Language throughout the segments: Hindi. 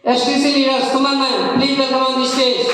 STC leader Suman ma'am, please welcome on the stage.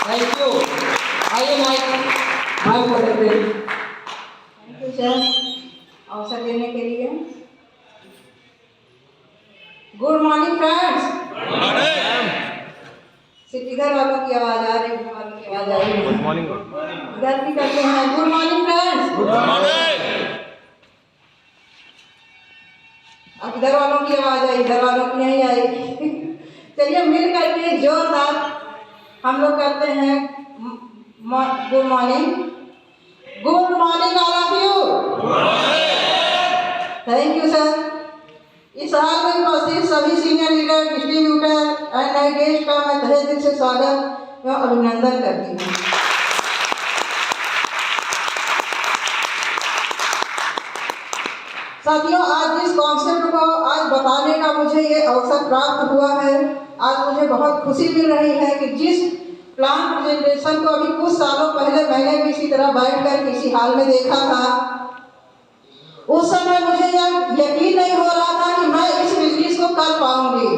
Thank you. आइए माइक पर रखते हैं। थैंक यू सर अवसर देने के लिए। Good morning friends. सिर्फ इधर वालों की आवाज आ रही है, उधर वालों की आवाज आ रही है। Good morning. इधर भी करते हैं। Good morning friends. Good morning. अब इधर वालों की आवाज आई, इधर वालों की नहीं आई। चलिए मिल करके जोरदार हम लोग करते हैं। Good morning. Good morning all of you. Thank you sir. इस हाल में उपस्थित सभी सीनियर लीडर, डिस्ट्रीब्यूटर एंड नए गेस्ट का मैं तहे दिल से स्वागत एवं अभिनंदन करती हूँ। साथियों, आज जिस कॉन्सेप्ट को आज बताने का मुझे ये अवसर प्राप्त हुआ है, आज मुझे बहुत खुशी मिल रही है कि जिस प्लान प्रेजेंटेशन को अभी कुछ सालों पहले मैंने भी इसी तरह बैठकर किसी हाल में देखा था, उस समय मुझे यह यकीन नहीं हो रहा था कि मैं इस बिजनेस को कर पाऊंगी।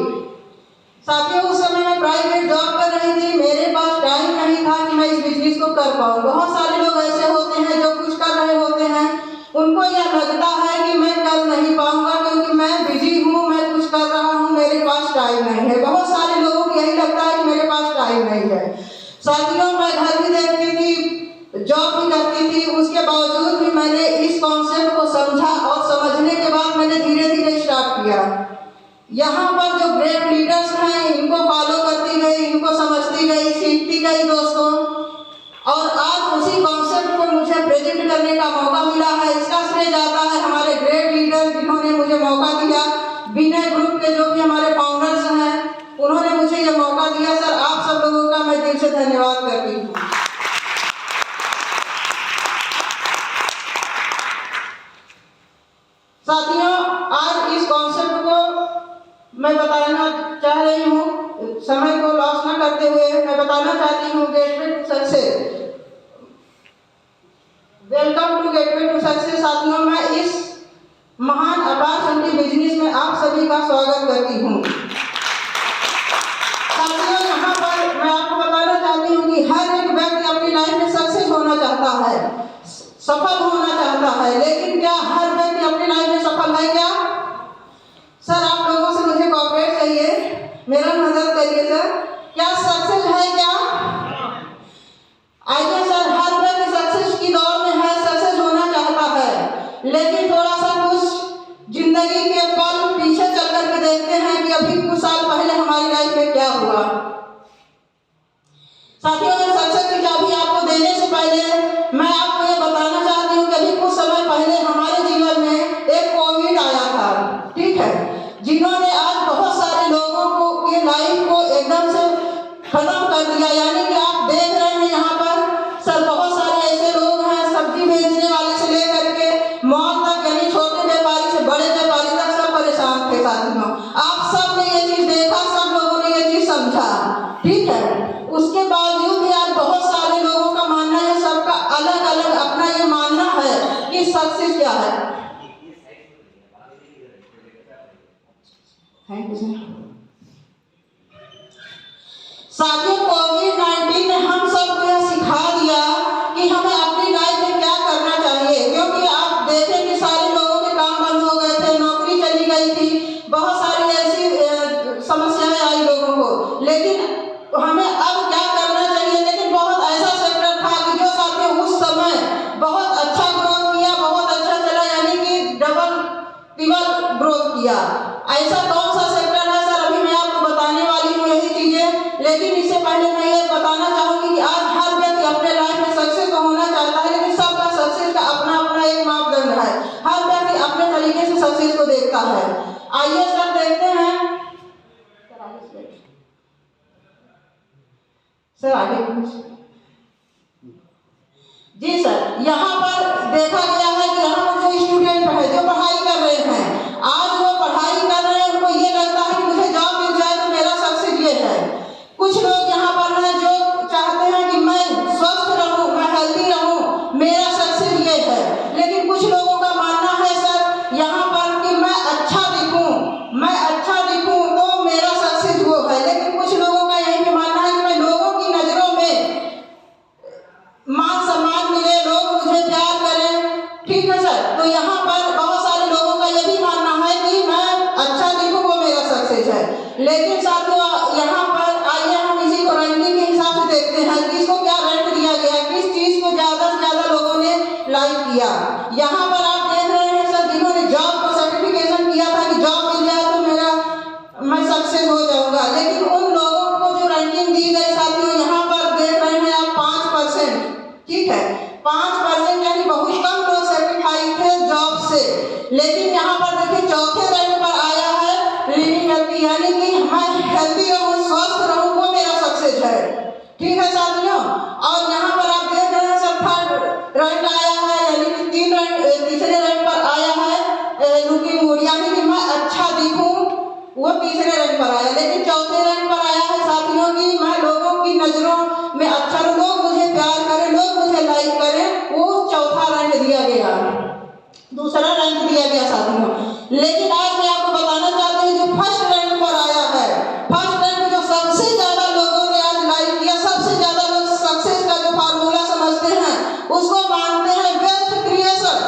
साथियों, उस समय मैं प्राइवेट जॉब कर रही थी, मेरे पास टाइम नहीं था कि मैं इस बिजनेस को कर पाऊँ। बहुत सारे लोग ऐसे होते हैं जो कुछ कर रहे होते हैं, उनको यह लगता है कि मैं कर नहीं पाऊंगा क्योंकि मैं बिजी हूँ, मैं कुछ कर रहा हूँ, मेरे पास टाइम नहीं है। बहुत सारे लोगों को यही लगता है कि मेरे पास टाइम नहीं है। साथियों, मैं घर भी देखती थी, जॉब भी करती थी, उसके बावजूद भी मैंने इस कॉन्सेप्ट को समझा और समझने के बाद मैंने धीरे धीरे स्टार्ट किया। यहाँ पर जो ग्रेट लीडर्स हैं, इनको फॉलो करती गई, इनको समझती गई, सीखती गई दोस्तों, और आज उसी कॉन्सेप्ट को मुझे प्रेजेंट करने का मौका मिला है। इसका श्रेय जाता है हमारे ग्रेट लीडर जिन्होंने मुझे मौका दिया। विनय ग्रुप के जो भी हमारे फाउंडर्स हैं, उन्होंने मुझे ये मौका दिया। सर, आप सब लोगों का मैं दिल से धन्यवाद करती हूँ। साथियों, आज इस कॉन्सेप्ट को मैं बताना चाह रही हूँ, समय को लॉस न करते हुए मैं बताना चाहती हूँ gateway to success. Welcome to gateway to success. साथियों, मैं इस महान अपॉर्चुनिटी बिजनेस में आप सभी का स्वागत करती हूँ। साथियों, यहाँ पर मैं आपको बताना चाहती हूँ कि हर एक व्यक्ति अपनी लाइफ में सक्सेस होना चाहता है, सफल होना चाहता है, लेकिन क्या हर व्यक्ति अपनी लाइफ में सफल है क्या? सर, आप लोगों से मुझे कोऑपरेट चाहिए, मेरा मदद करिए सर। क्या सक्सेस है क्या? आइए सर, हर व्यक्ति सक्सेस की दौड़ में है, सक्सेस होना चाहता है, लेकिन थोड़ा सा कुछ जिंदगी के पल पीछे चल करके देखते हैं कि अभी कुछ साल पहले हमारी लाइफ में क्या हुआ। साथियों, सक्सेस की चाबी आपको देने से पहले मैं आपको ये बताना चाहती हूँ कि अभी कुछ समय पहले हमारे जीवन में एक कोविड आया था, ठीक है, जिन्होंने आज बहुत सारे लोगों को ये लाइफ को एकदम से खत्म कर दिया। यानी कि आप देख रहे हैं यहाँ पर सर, बहुत सारे ऐसे लोग हैं, सब्जी बेचने वाले से लेकर के मॉल तक, यानी छोटे व्यापारी से बड़े व्यापारी तक सब परेशान थे। साथियों, आप सब ने ये चीज देखा, सब लोगों ने ये चीज समझा, ठीक है। उसके बावजूद भी आज बहुत सारे लोगों का मानना है, सबका अलग अलग अपना ये मानना है कि सक्सेस क्या है। Thank you sir. साथियों, कोविड-19 ने हम सबको यह सिखा दिया कि हमें अपनी लाइफ में क्या करना चाहिए, क्योंकि आप देखें कि सारे लोगों के काम बंद हो गए थे, नौकरी चली गई थी, बहुत सारी ऐसी समस्याएं आई लोगों को, लेकिन हमें अब क्या करना चाहिए। लेकिन बहुत ऐसा सेक्टर था कि जो साथियों उस समय बहुत अच्छा ग्रोथ किया, बहुत अच्छा चला, यानी कि डबल ट्रिपल ग्रोथ किया। ऐसा कौन सा सेक्टर है सर? अभी मैं आपको बताने वाली हूँ यही चीजें, लेकिन इससे पहले मैं ये बताना चाहूंगी कि आज हर व्यक्ति अपने लाइफ में सक्सेस तो होना चाहता है, लेकिन सबका सक्सेस का अपना अपना एक मापदंड है। हर व्यक्ति अपने तरीके से सक्सेस को देखता है। आइए सर देखते हैं, सर आगे जी सर। यहाँ पर देखा गया है कि यहाँ पर जो स्टूडेंट है जो पढ़ाई कर रहे हैं, आज वो पढ़ाई कर रहे हैं, उनको ये लगता है कि मुझे जॉब मिल जाए तो मेरा सक्सेस ये है। कुछ लोग यहाँ पर हैं जो चाहते हैं कि मैं स्वस्थ रहूं, मैं हेल्दी रहूं, मेरा सक्सेस ये है। लेकिन कुछ लोगों का मानना है सर यहाँ पर कि मैं अच्छा दिखूं तो मेरा सक्सेस वो है। लेकिन कुछ लोगों का यही पे मानना है कि मैं लोगों की नजरों में मान सम्मान मिले, लोग मुझे प्यार करें, ठीक है सर। तो यहाँ पर बहुत सारे लोगों का ये भी मानना है कि मैं अच्छा दिखूं वो मेरा सक्सेस है। लेकिन साथियों यहाँ पर आइए हम इसी को रैंकिंग के हिसाब से देखते हैं कि इसको क्या रैंक दिया गया, किस चीज को ज्यादा से ज्यादा लोगों ने लाइक किया। यहाँ पर आप देख रहे हैं सर, जिन्होंने जॉब को सर्टिफिकेशन किया था कि जॉब मिल जाए तो मैं सक्सेस हो जाऊंगा। लेकिन उन लोगों को जो रैंकिंग दी गई साथियों, यहाँ पर देख रहे हैं आप 5%, ठीक है, 5% यानी बहुत कम लोग सर्टिफाइड थे जॉब से। लेकिन यहाँ पर देखिए चौथे रैंक पर आया है लिविंग हेल्थी, यानी कि मैं हेल्दी रहूं, स्वस्थ रहूं, वो मेरा सक्सेस है, ठीक है साथियों। और यहाँ पर आप देख रहे हैं सब थर्ड रैंक आया है, यानी कि तीसरे रैंक पर आया है लुकिंग गुड, यानी कि मैं अच्छा दिखूं, वो तीसरे रैंक पर आया। लेकिन चौथे रैंक पर आया है साथियों कि मैं लोगों की नजरों में अच्छा, लोग मुझे प्यार करें, लोग मुझे लाइक करें, वो चौथा रैंक दिया गया, दूसरा रैंक दिया गया साथियों। लेकिन आज मैं आपको बताना चाहती हूँ जो फर्स्ट रैंक पर आया है, फर्स्ट रैंक जो सबसे ज्यादा लोगों ने आज लाइक किया, सबसे ज्यादा लोग सक्सेस का जो फार्मूला समझते हैं उसको मानते हैं वेल्थ क्रिएशन।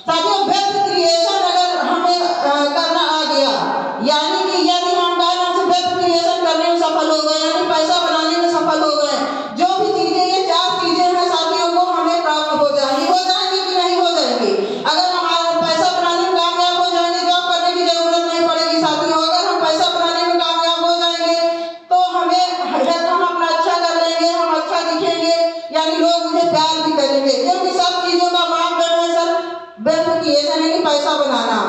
साथियों वेल्थ क्रिएशन अगर हमें करना आ गया, यानी कि यदि हम वेल्थ क्रिएशन करने में सफल हो गए, यानी पैसा बनाने में सफल हो गए, जो भी चीजें, ये 4 चीजें हैं साथियों, वो हमें प्राप्त हो जाएंगी कि नहीं हो जाएंगी। अगर हमारा पैसा बनाने में कामयाब हो जाएंगे, जॉब करने की जरूरत नहीं पड़ेगी साथियों। अगर हम पैसा बनाने में कामयाब हो जाएंगे तो हम अपना अच्छा कर लेंगे, हम अच्छा दिखेंगे, यानी लोग मुझे प्यार भी करेंगे, क्योंकि सब चीजों का मापदंड है सर वेल्थ क्रिएशन, यानी पैसा बनाना।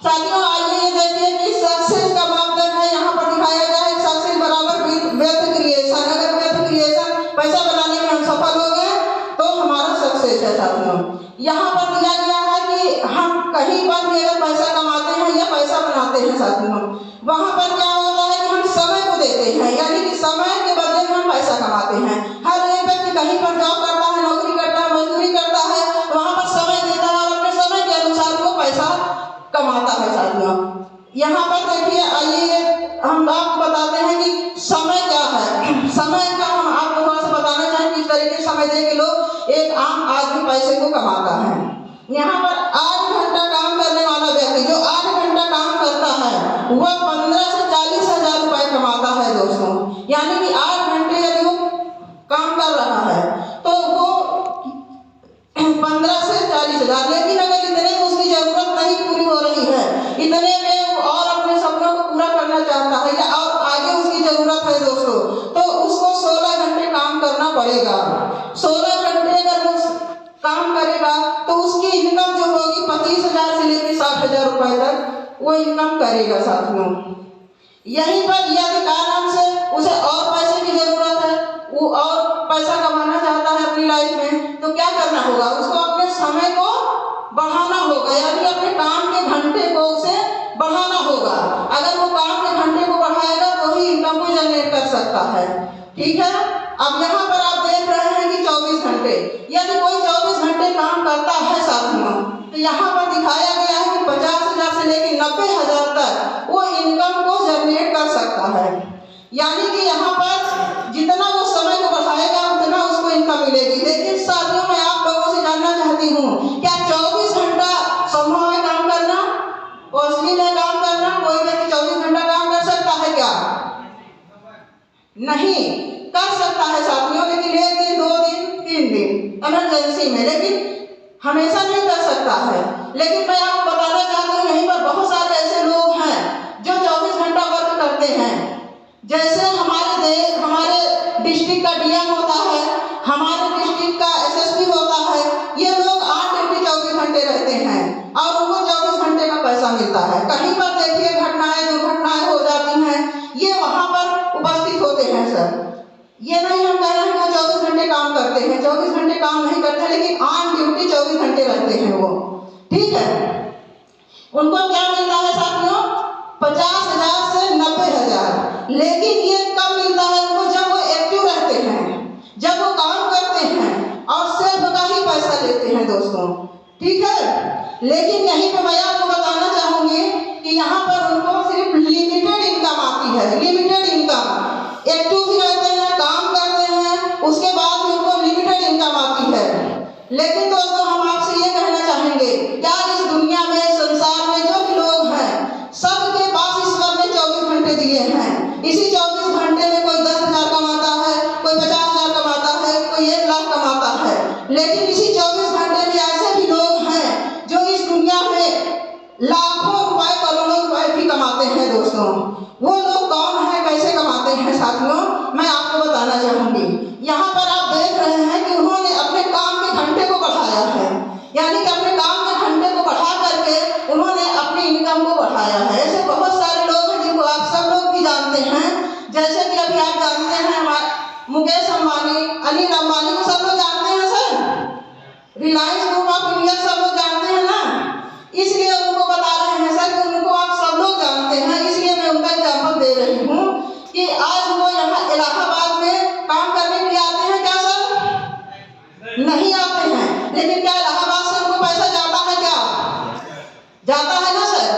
साथियों आइए ये देखिए कि सक्सेस का मापदंड है, यहाँ पर दिखाया गया है सक्सेस बराबर वेल्थ क्रिएशन। अगर वेल्थ क्रिएशन पैसा बनाने में हम सफल हो गए तो हमारा सक्सेस है साथियों। यहाँ पर दिया गया है कि हम कहीं पर भी अगर पैसा कमाते हैं या पैसा बनाते हैं साथियों, वहाँ पर क्या होता है कि हम समय को देते हैं, यानी कि समय के बदले में हम पैसा कमाते हैं। हर एक व्यक्ति कहीं पर जॉब करता है, नौकरी करता है, मजदूरी करता है, वहाँ पर समय देता है और अपने समय के अनुसार वो पैसा कमाता है साथियों। यहाँ पर देखिए आइए हम आपको बताते हैं कि समय क्या है। समय का हम आपको थोड़ा सा बताना चाहें किस तरीके से समय दे के लोग एक आम आदमी पैसे को कमाता है। यहाँ पर 8 घंटा काम करने वाला व्यक्ति जो 8 घंटा काम करता है वह 15 से 40 हजार रुपए कमाता है दोस्तों। यानी कि 8 घंटे यदि वो काम कर रहा है तो वो 15 से 40 हजार। लेकिन अगर इतने में उसकी जरूरत नहीं पूरी हो रही है, इतने में वो और अपने सपनों को पूरा करना चाहता है या और आगे उसकी जरूरत है दोस्तों, तो उसको 16 घंटे काम करना पड़ेगा। 16 घंटे अगर वो काम करेगा तो उसकी इनकम जो होगी 25,000 से लेकर 60,000 रुपए तक वो इनकम करेगा साथियों। यहीं पर यदि कारण से उसे और पैसे की जरूरत है, वो और पैसा कमाना चाहता है अपनी लाइफ में, तो क्या करना होगा, उसको अपने समय को बढ़ाना होगा, यानी अपने काम के घंटे को उसे बढ़ाना होगा। अगर वो काम के घंटे को बढ़ाएगा तो ही इनकम को जनरेट कर सकता है, ठीक है। अब यहाँ पर आप देख रहे हैं कि 24 घंटे, यदि कोई 24 घंटे काम करता है साथियों, तो यहाँ पर दिखाया गया है कि 50,000 से लेकर 90,000 तक वो इनकम को जनरेट कर सकता है। यानी कि यहाँ पर जितना वो समय को बढ़ाएगा उतना उसको इनकम मिलेगी। लेकिन साथियों मैं आप लोगों से जानना चाहती हूँ, क्या 24 घंटा संभव है काम करना, पॉसिबल है काम करना? कोई व्यक्ति 24 घंटा काम कर सकता है क्या? नहीं कर सकता है साथियों, लेकिन 1 दिन 2 दिन 3 दिन इमरजेंसी में, लेकिन हमेशा नहीं कर सकता है। लेकिन मैं आपको बताना चाहती हूँ यहीं पर बहुत सारे ऐसे लोग हैं जो 24 घंटा वर्क करते हैं। जैसे हमारे डिस्ट्रिक्ट का डीएम होता है, हमारे डिस्ट्रिक्ट का एसएसपी होता है, ये लोग 8 ड्यूटी 24 घंटे रहते हैं और उनको 24 घंटे का पैसा मिलता है। कहीं पर देखिए घटनाएं दुर्घटनाएं हो जाती हैं, ये वहाँ पर उपस्थित होते हैं सर। ये नहीं हम कह रहे हैं वो 24 घंटे काम करते हैं, 24 घंटे काम नहीं करते, लेकिन ऑन ड्यूटी 24 घंटे रहते हैं वो, ठीक है। उनको क्या मिलता है साथियों? 50,000 से 90,000। लेकिन ये कब मिलता है उनको? जब वो एक्टिव रहते हैं, जब वो काम करते हैं और सेल्फ का ही पैसा लेते हैं दोस्तों, ठीक है। लेकिन यहीं पे मैं आपको बताना चाहूंगी कि यहाँ पर उनको सिर्फ लिमिटेड इनकम आती है, लिमिटेड इनकम। एक्टिव भी रहते हैं, काम करते हैं, उसके बाद भी उनको लिमिटेड इनकम आती है। लेकिन दोस्तों हम आपसे ये कहना चाहेंगे, क्या इस दुनिया में, संसार में जो भी लोग हैं, सबके पास ईश्वर ने 24 घंटे दिए हैं। इसी 24 घंटे में कोई 10,000 कमाता है, कोई 50,000 कमाता है, कोई 1 लाख कमाता है। लेकिन इसी 24 घंटे में ऐसे भी लोग हैं जो इस दुनिया में लाखों रुपए, करोड़ों रुपए भी कमाते हैं दोस्तों। वो लोग कौन है, कैसे कमाते हैं साथियों, मैं आपको बताना चाहूंगी। यहाँ पर आप देख रहे हैं कि उन्होंने अपने काम के घंटे को बढ़ाया है, यानी कि अपने काम के घंटे को बढ़ा करके उन्होंने अपनी इनकम को बढ़ाया है। ऐसे बहुत सारे लोग हैं जिनको आप सब लोग भी जानते हैं, जैसे कि अभी आप जानते हैं हमारे मुकेश अंबानी, अनिल अंबानी को सब लोग जानते हैं sir. Reliance group of India सब लोग जानते हैं ना, इसलिए उनको बता रहे हैं सर कि उनको आप सब लोग जानते हैं, इसलिए मैं उनका एग्जाम्पल दे रही हूँ कि आज वो यहाँ इलाहाबाद में काम करने के लिए आते हैं क्या सर? नहीं आते हैं। लेकिन क्या इलाहाबाद से उनको पैसा जाता है क्या? जाता है ना सर।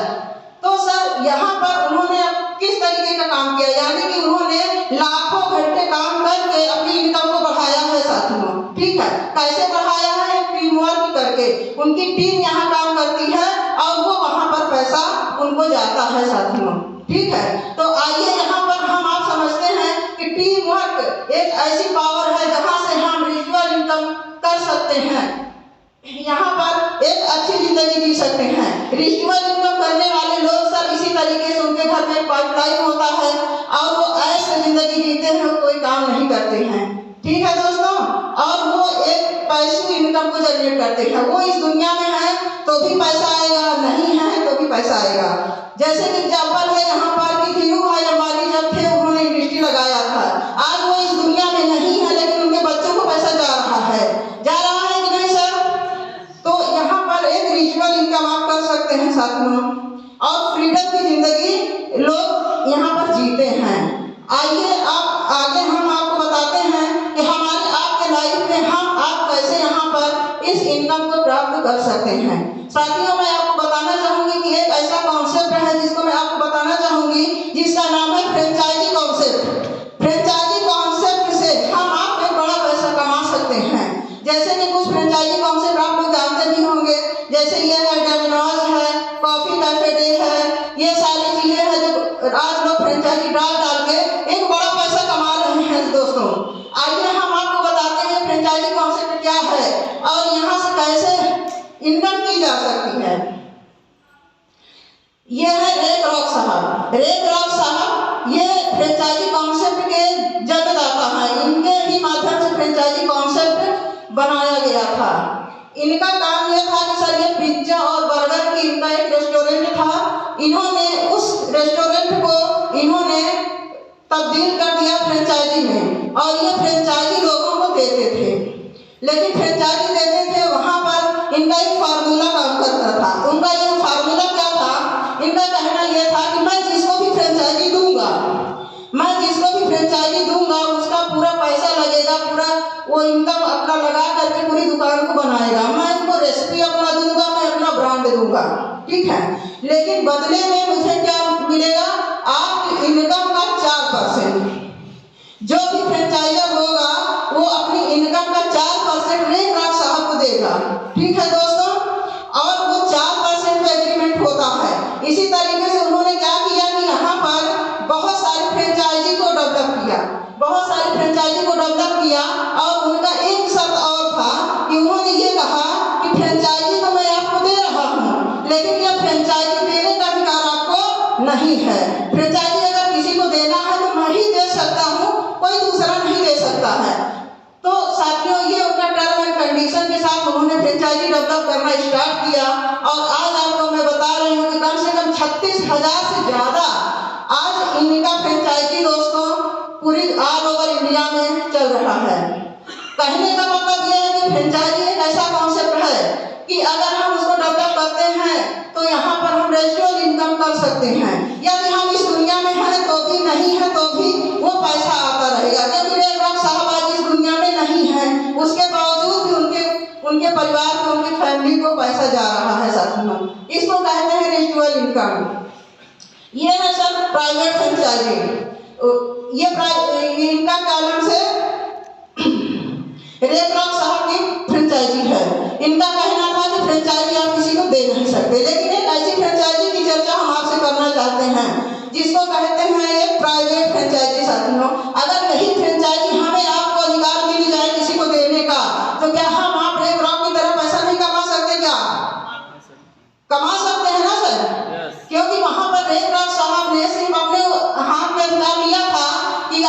तो सर यहाँ पर उन्होंने किस तरीके का काम किया, यानी कि उन्होंने लाखों घंटे काम करके अपनी इनकम को बढ़ाया है साथियों, ठीक है। कैसे बढ़ाया है? टीम वर्क करके। उनकी टीम यहाँ काम करती है और वो वहाँ पर पैसा उनको जाता है साथियों, ठीक है। तो आइए यहाँ पर हम आप समझते हैं कि टीम वर्क एक ऐसी पावर है जहाँ से हम रिजुअल इनकम कर सकते हैं, यहाँ पर एक अच्छी जिंदगी जी सकते हैं। रिजुअल इनकम करने वाले लोग सब इसी तरीके से उनके घर में पाइपलाइन होता है और वो ऐसे जिंदगी जीते हैं, कोई काम नहीं करते हैं, ठीक है दोस्तों। और वो एक पैसिव इनकम को जनरेट करते हैं। वो इस दुनिया में है तो भी पैसा आएगा, नहीं है तो भी पैसा आएगा। जैसे कि एग्जाम्पल है यहाँ पर कि धीरू भाई अंबानी जब थे उन्होंने इंडस्ट्री लगाया था। आज वो इस दुनिया में नहीं है, लेकिन उनके बच्चों को पैसा जा रहा है कि नहीं सर? तो यहाँ पर एक रिजुअल इनकम आप कर सकते हैं साथियों, और फ्रीडम की जिंदगी लोग यहाँ पर जीते हैं। आइए आप आगे हम आपको बताते हैं कि हमारे आपके लाइफ में हम आप कैसे यहाँ पर इस इनकम को प्राप्त कर सकते हैं। साथियों मैं आपको बताना चाहूंगी कि एक ऐसा कॉन्सेप्ट है जिसको मैं आपको बताना चाहूंगी, जिसका नाम है फ्रेंचाइजी कॉन्सेप्ट। फ्रेंचाइजी कॉन्सेप्ट से हम आप एक बड़ा पैसा कमा सकते हैं। जैसे कि कुछ फ्रेंचाइजी कॉन्सेप्ट आप लोग जानते भी होंगे, जैसे ये है डोमिनोज है, कॉफी कैफे डे है, ये सारी चीजें हैं जो आज लोग फ्रेंचाइजी डाल के एक बड़ा पैसा कमा रहे हैं दोस्तों। आइए हम आपको बताते हैं फ्रेंचाइजी कॉन्सेप्ट क्या है और यहाँ से कैसे इनकम की जा सकती है। ये है रेक रॉक साहब। रेक रॉक साहब ये फ्रेंचाइजी कॉन्सेप्ट के जन्मदाता हैं। इनके ही माध्यम से फ्रेंचाइजी कॉन्सेप्ट बनाया गया था। इनका काम यह था कि सर ये पिज्जा और बर्गर की इनका एक रेस्टोरेंट था। इन्होंने उस रेस्टोरेंट को इन्होंने तब्दील कर दिया फ्रेंचाइजी में, और ये फ्रेंचाइजी लोगों को देते थे। लेकिन फ्रेंचाइजी देते थे वहाँ पर इनका एक फार्मूला काम करता था। उनका ये फार्मूला क्या था? इनका कहना यह था कि मैं जिसको भी फ्रेंचाइजी दूंगा, उसका पूरा पैसा लगेगा, पूरा वो इनकम अपना लगा करके पूरी दुकान को बनाएगा। मैं इनको रेसिपी अपना दूंगा, मैं अपना ब्रांड दूंगा, ठीक है। लेकिन बदले में मुझे क्या मिलेगा? आपकी इनकम का 4%। जो भी फ्रेंचाइजर होगा वो अपनी इनकम का 4% रेक रॉक साहब को देगा, ठीक है दोस्तों। और वो 4% पे एग्रीमेंट होता है। इसी तरीके से उन्होंने क्या किया कि यहाँ पर बहुत सारी फ्रेंचाइजी को डेवलप किया और उनका एक शर्त और था कि उन्होंने ये कहा कि फ्रेंचाइजी तो मैं आपको दे रहा हूँ, लेकिन यह फ्रेंचाइजी देने का अधिकार आपको नहीं है। फ्रेंचाइजी अगर किसी को देना है तो मैं ही दे सकता हूँ, कोई दूसरा नहीं दे सकता है। तो साथियों ये उनका टर्म एंड कंडीशन के साथ उन्होंने फ्रेंचाइजी डेवलप करना स्टार्ट किया और आज आपको मैं बता रही हूँ कि कम से 1000 से ज़्यादा आज इनका फ्रेंचाइजी दोस्तों पूरी ऑल ओवर इंडिया में चल रहा है। कहने का मतलब ये है कि फ्रेंचाइजी एक ऐसा कॉन्सेप्ट है कि अगर हम उसको डेवलप करते हैं तो यहाँ पर हम रेजिडुअल इनकम कर सकते हैं। यदि हम इस दुनिया में हैं तो भी, नहीं है तो भी वो पैसा आता रहेगा, क्योंकि रेड रॉक साहब आज इस दुनिया में नहीं है, उसके बावजूद भी उनके परिवार को, उनकी फैमिली को पैसा जा रहा है साथियों। इसको कहते हैं रेजिडुअल इनकम। ये है सर प्राइवेट फ्रेंचाइजी। ये इनका कॉलम से रेड रॉक साहब की फ्रेंचाइजी है। इनका कहना था कि फ्रेंचाइजी आप किसी को दे नहीं सकते, लेकिन एक ऐसी फ्रेंचाइजी की चर्चा हम आपसे करना चाहते हैं जिसको कहते हैं एक प्राइवेट फ्रेंचाइजी साथियों। अगर यही फ्रेंचाइजी हमें आपको अधिकार मिल जाए किसी को देने का, तो क्या हम आप रेड रॉक की तरह पैसा नहीं कमा सकते? क्या कमा सकते हैं ना सर? क्योंकि वहां पर रेड रॉक साहब ने सिर्फ अपने हाथ में अधिकार लिया था कि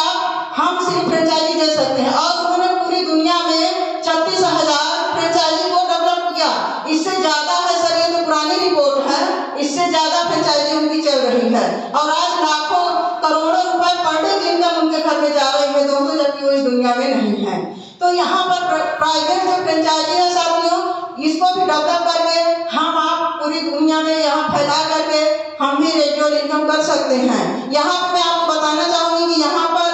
हम सिर्फ फ्रेंचाइजी दे सकते हैं, और उन्होंने पूरी दुनिया में 36,000 फ्रेंचाइजी को डेवलप किया। इससे ज्यादा है सर, ये तो पुरानी रिपोर्ट है, इससे ज्यादा फ्रेंचाइजी उनकी चल रही है और आज लाखों करोड़ों रुपए पर डे की इनकम उनके घर में जा रही है दोस्तों, जबकि वो इस दुनिया में नहीं है। तो यहाँ पर प्राइवेट जो फ्रेंचाइजी है साथियों, इसको भी डेवलप करके हम आप पूरी दुनिया में यहाँ फैला करके हम भी रेजिडुअल इनकम कर सकते हैं। यहाँ पर मैं आपको बताना चाहूँगी कि यहाँ पर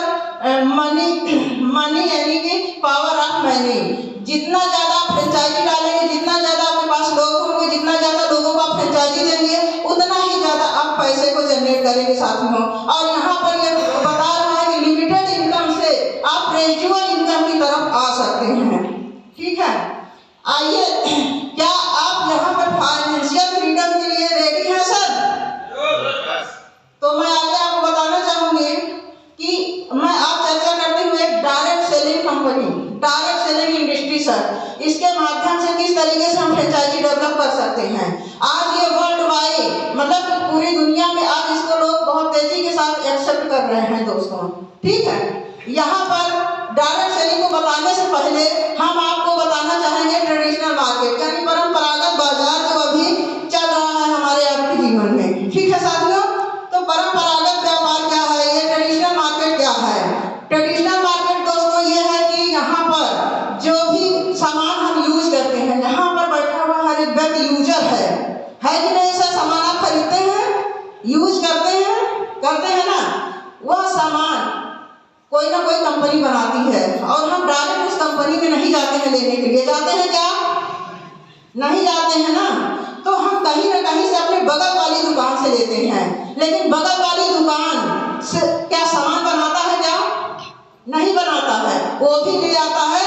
मनी यानी कि पावर ऑफ मनी, जितना ज़्यादा फ्रेंचाइजी डालेंगे, जितना ज़्यादा आपके पास लोग होंगे, जितना ज़्यादा लोगों को आप फ्रेंचाइजी देंगे, उतना ही ज़्यादा आप पैसे को जनरेट करेंगे साथियों। और यहाँ पर ये बता रहा है कि लिमिटेड इनकम से आप रेजिडुअल इनकम की तरफ आ सकते हैं। ठीक है, आइए, क्या आप यहाँ पर फाइनेंशियल फ्रीडम के लिए रेडी हैं सर? तो मैं आगे आपको बताना चाहूंगी कि मैं आप चर्चा करते हुए एक direct selling company, direct selling industry sir, इसके माध्यम से किस तरीके से हम फ्रेंचाइजी डेवलप कर सकते हैं। आज ये वर्ल्ड वाइड, मतलब पूरी दुनिया में आज इसको लोग बहुत तेजी के साथ एक्सेप्ट कर रहे हैं दोस्तों। ठीक है, यहाँ पर डायरेक्ट सेलिंग को बताने से पहले हम आपको बताना चाहेंगे ट्रेडिशनल मार्केट, यानी परंपरागत बाजार जो अभी चल रहा है हमारे आपके जीवन में। ठीक है साथियों, तो परंपरागत व्यापार क्या है, ये ट्रेडिशनल मार्केट क्या है? ट्रेडिशनल मार्केट दोस्तों ये है कि यहाँ पर जो भी सामान हम यूज करते हैं, यहाँ पर बैठा हुआ हर एक व्यक्ति यूजर है कि नहीं सर? सामान आप खरीदते हैं, यूज करते हैं ना, वह सामान कोई ना कोई कंपनी बनाती है और हम डायरेक्ट उस कंपनी में नहीं जाते हैं लेने के लिए। जाते हैं क्या? नहीं जाते हैं ना। तो हम कहीं ना कहीं से अपने बगल वाली दुकान से लेते हैं, लेकिन बगल वाली दुकान से क्या सामान बनाता है? क्या नहीं बनाता है, वो भी ले आता है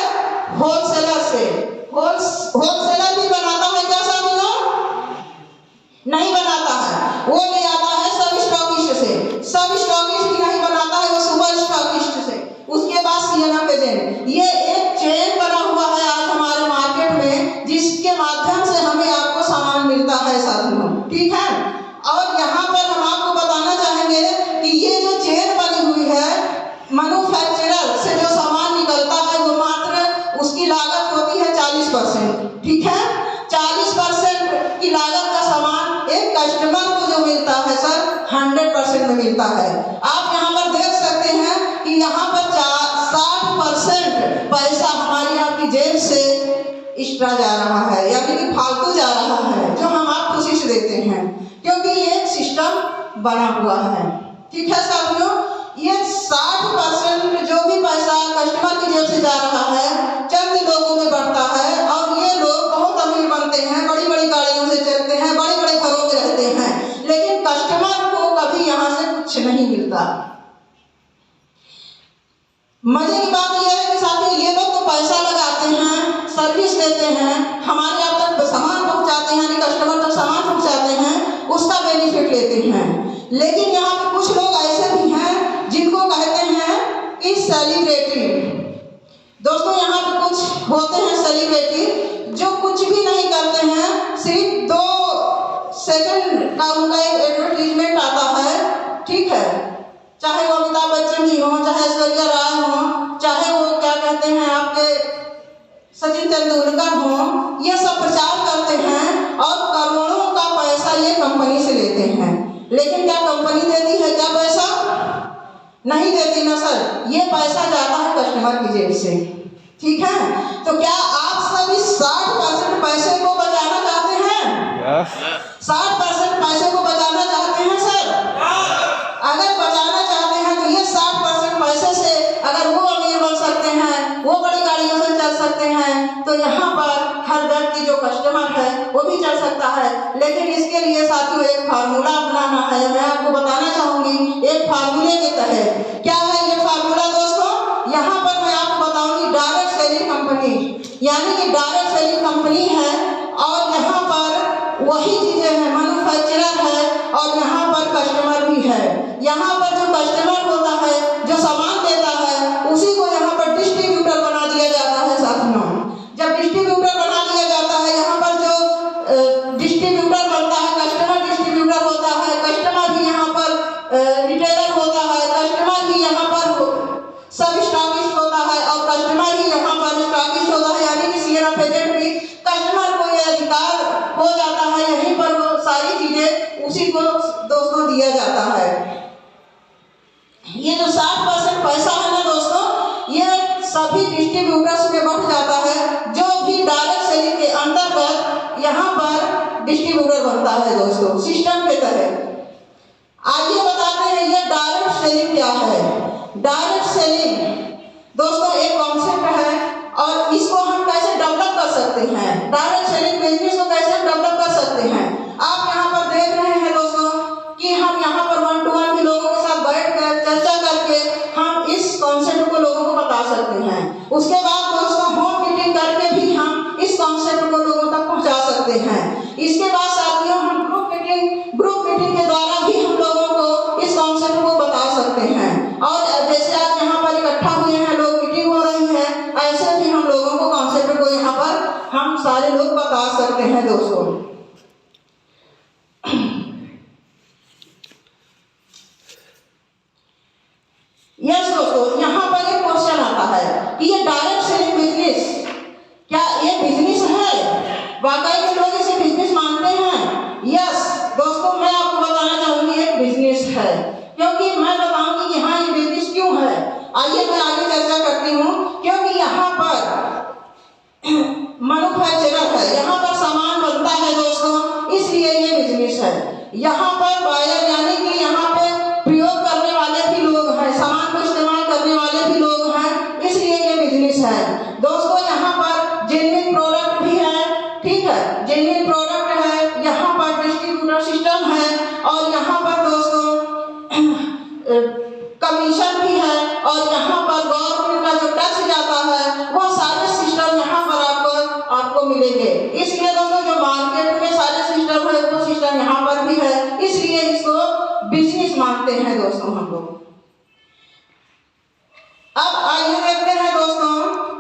होलसेलर से। होलसेलर भी बनाता है क्या साथियों? नहीं बनाता है, वो ले आता है सब स्टॉकिस्ट से। सब स्टॉकिस्ट भी नहीं बनाता है, वो सुपर स्टॉकिस्ट से, उसके बाद सीएनएफ एजेंट। ये एक चेन बना हुआ है आज हमारे मार्केट में, जिसके माध्यम से हमें आपको सामान मिलता है साथियों। ठीक है, और यहाँ पर हम आपको बताना चाहेंगे कि ये जो चेन बनी हुई है, मैन्युफैक्चरर से जो सामान निकलता है वो मात्र उसकी लागत होती है 40%। ठीक है, 40% की लागत का सामान एक कस्टमर को जो मिलता है सर 100% में मिलता है। आप यहाँ पर देख सकते हैं कि यहाँ पर 60% पैसा हमारी आपकी जेब से एक्स्ट्रा जा रहा है, यानी कि फालतू जा रहा है, जो हम आप खुशी से देते हैं, क्योंकि ये एक सिस्टम बना हुआ है। ठीक है साथियों, ये 60% जो भी पैसा कस्टमर की जेब से जा रहा है चंद लोगों में बढ़ता है, और ये लोग बहुत अमीर बनते हैं, बड़ी बड़ी गाड़ियों से चलते हैं, बड़े बड़े घरों में रहते हैं, लेकिन कस्टमर को कभी यहाँ से कुछ नहीं मिलता। मजे की बात यह है कि साथियों ये लोग तो पैसा लगाते हैं, सर्विस देते हैं, हमारे आप तक सामान पहुँचाते हैं, यानी कस्टमर तक सामान पहुँचाते हैं, उसका बेनिफिट लेते हैं। लेकिन यहाँ पे कुछ लोग ऐसे भी हैं जिनको कहते हैं कि सेलिब्रिटी। दोस्तों यहाँ पे कुछ होते हैं सेलिब्रिटी जो कुछ भी नहीं करते हैं, सिर्फ 2 सेकंड का उनका एक एडवर्टीजमेंट आता है। ठीक है, चाहे वो अमिताभ बच्चन जी हों, चाहे ऐश्वर्या राय हों, चाहे वो क्या कहते हैं आपके सचिन तेंदुलकर हों, ये सब प्रचार करते हैं और करोड़ों का पैसा ये कंपनी से लेते हैं। लेकिन क्या कंपनी देती है क्या पैसा? नहीं देती ना सर, ये पैसा जाता है कस्टमर की जेब से। ठीक है, तो क्या आप सब इस 60% पैसे को बचाना चाहते हैं? 60% पैसे को बचाना चाहते हैं सर? अगर बचाना चाहते हैं तो ये 60% पैसे से अगर वो अमीर बन सकते हैं, वो बड़ी गाड़ियों से चल सकते हैं, तो यहाँ पर हर व्यक्ति जो कस्टमर है वो भी चल सकता है। लेकिन इसके लिए साथियों एक फार्मूला अपनाना है। मैं आपको बताना चाहूंगी एक फार्मूले के तहत। क्या है ये फार्मूला दोस्तों? यहाँ पर मैं आपको बताऊंगी डायरेक्ट सेलिंग कंपनी, यानी कि डायरेक्ट सेलिंग कंपनी है और यहाँ पर वही चीजें हैं, मैन्युफैक्चरर है और यहाँ पर कस्टमर भी है। यहाँ पर जो कस्टमर होता है, जो सामान देता है, उसी को यहाँ पर डिस्ट्रीब्यूटर बना दिया जाता है साथियों। जब डिस्ट्रीब्यूटर बना दिया जाता है, यहाँ पर जो डिस्ट्रीब्यूटर बनता है, कस्टमर डिस्ट्रीब्यूटर होता है, कस्टमर भी यहाँ पर रिटेलर होता है, कस्टमर भी यहाँ पर सब स्टॉकिस्ट होता है और कस्टमर ही यहाँ पर स्टॉकिस्ट होता है, यानी कि सीएनएफ एजेंट भी कस्टमर को ये अधिकार हो जाता है, यहीं पर वो सारी चीजें उसी को दोस्तों दिया जाता है। ये जो 60% पैसा है ना दोस्तों, ये सभी डिस्ट्रीब्यूटर्स में बढ़ जाता है, जो भी डायरेक्ट सेलिंग के अंतर्गत यहाँ पर डिस्ट्रीब्यूटर बनता है दोस्तों, सिस्टम के तहत। आइए बताते हैं ये डायरेक्ट सेलिंग क्या है। डायरेक्ट सेलिंग दोस्तों एक कॉन्सेप्ट है और इसको हम कैसे डेवलप कर सकते हैं, डायरेक्ट सेलिंग बिजनेस को कैसे डेवलप कर सकते हैं। आप यहाँ पर देख रहे हैं दोस्तों कि हम यहाँ पर 1-to-1 भी लोगों के साथ बैठ कर चर्चा करके हम इस कॉन्सेप्ट को लोगों को बता सकते हैं। उसके बाद दोस्तों होम मीटिंग करके भी हम इस कॉन्सेप्ट को लोगों तक पहुँचा सकते हैं। इसके बाद साथियों हम ग्रुप मीटिंग के द्वारा भी हम लोगों को इस कॉन्सेप्ट को बता सकते हैं। और जैसे आज यहाँ पर इकट्ठा हुए हैं लोग, मीटिंग हो रही है, ऐसे भी हम लोगों को कॉन्सेप्ट को यहाँ पर हम सारे लोग बता सकते हैं दोस्तों। यस दोस्तों, यहाँ पर एक क्वेश्चन आता है कि ये डायरेक्ट सेलिंग बिजनेस क्या ये बिजनेस है? वाकई में लोग इसे बिजनेस मानते हैं? यस दोस्तों, मैं आपको बताना चाहूंगी एक बिजनेस है, क्योंकि मैं बताऊंगी कि हाँ ये बिजनेस क्यों है। आइए मैं आगे चर्चा करती हूँ। क्योंकि यहाँ पर मैन्युफैक्चरर है, यहाँ पर सामान बनता है दोस्तों, इसलिए ये बिजनेस है। यहाँ पर बायर यानी कि यहाँ पे प्रयोग करने वाले भी लोग हैं, सामान को इस्तेमाल करने वाले भी लोग हैं, इसलिए ये बिजनेस है दोस्तों। यहाँ पर जेन्युइन प्रोडक्ट भी है, ठीक है, जेन्युइन प्रोडक्ट है, यहाँ पर डिस्ट्रीब्यूटर सिस्टम है और यहाँ पर दोस्तों कमीशन भी है और यहाँ पर गवर्नमेंट का जो टैक्स जाता है वो सारे सिस्टम यहाँ पर आपको मिलेंगे। इसलिए दोस्तों जो मार्केट में सारे सिस्टम है वो सिस्टम यहाँ पर भी है, इसलिए इसको बिजनेस मानते हैं दोस्तों हम लोग। अब आइए देखते हैं दोस्तों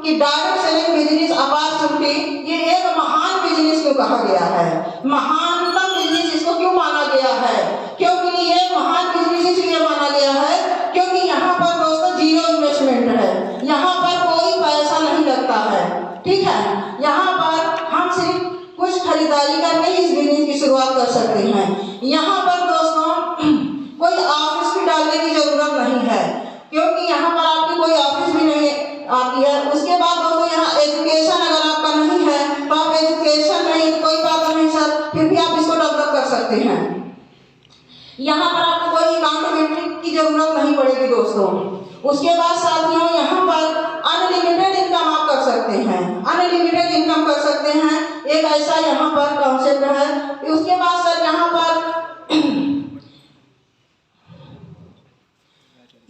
कि डायरेक्ट सेलिंग बिजनेस अपॉर्चुनिटी ये एक महान बिजनेस क्यों कहा गया है, महानतम बिजनेस इसको क्यों माना गया है? क्योंकि ये महान बिजनेस इसलिए माना गया है क्योंकि यहाँ पर दोस्तों जीरो इन्वेस्टमेंट है, यहाँ पर कोई पैसा नहीं लगता है, ठीक है। यहाँ पर हम सिर्फ कुछ खरीदारी करके इस बिजनेस की शुरुआत कर सकते हैं। यहाँ पर दोस्तों कोई ऑफिस भी डालने की जरूरत नहीं है, क्योंकि यहाँ पर आपकी कोई ऑफिस भी नहीं आती है। उसके बाद दोस्तों यहाँ एजुकेशन अगर आपका नहीं है तो आप एजुकेशन नहीं, कोई बात नहीं सर, फिर भी आप इसको डेवलप कर सकते हैं। यहाँ पर आपको कोई अकाउंटेबिलिटी की जरूरत नहीं पड़ेगी दोस्तों। उसके बाद साथियों यहाँ पर अनलिमिटेड इनकम आप कर सकते हैं, अनलिमिटेड इनकम कर सकते हैं, एक ऐसा यहाँ पर कॉन्सेप्ट है। उसके बाद सर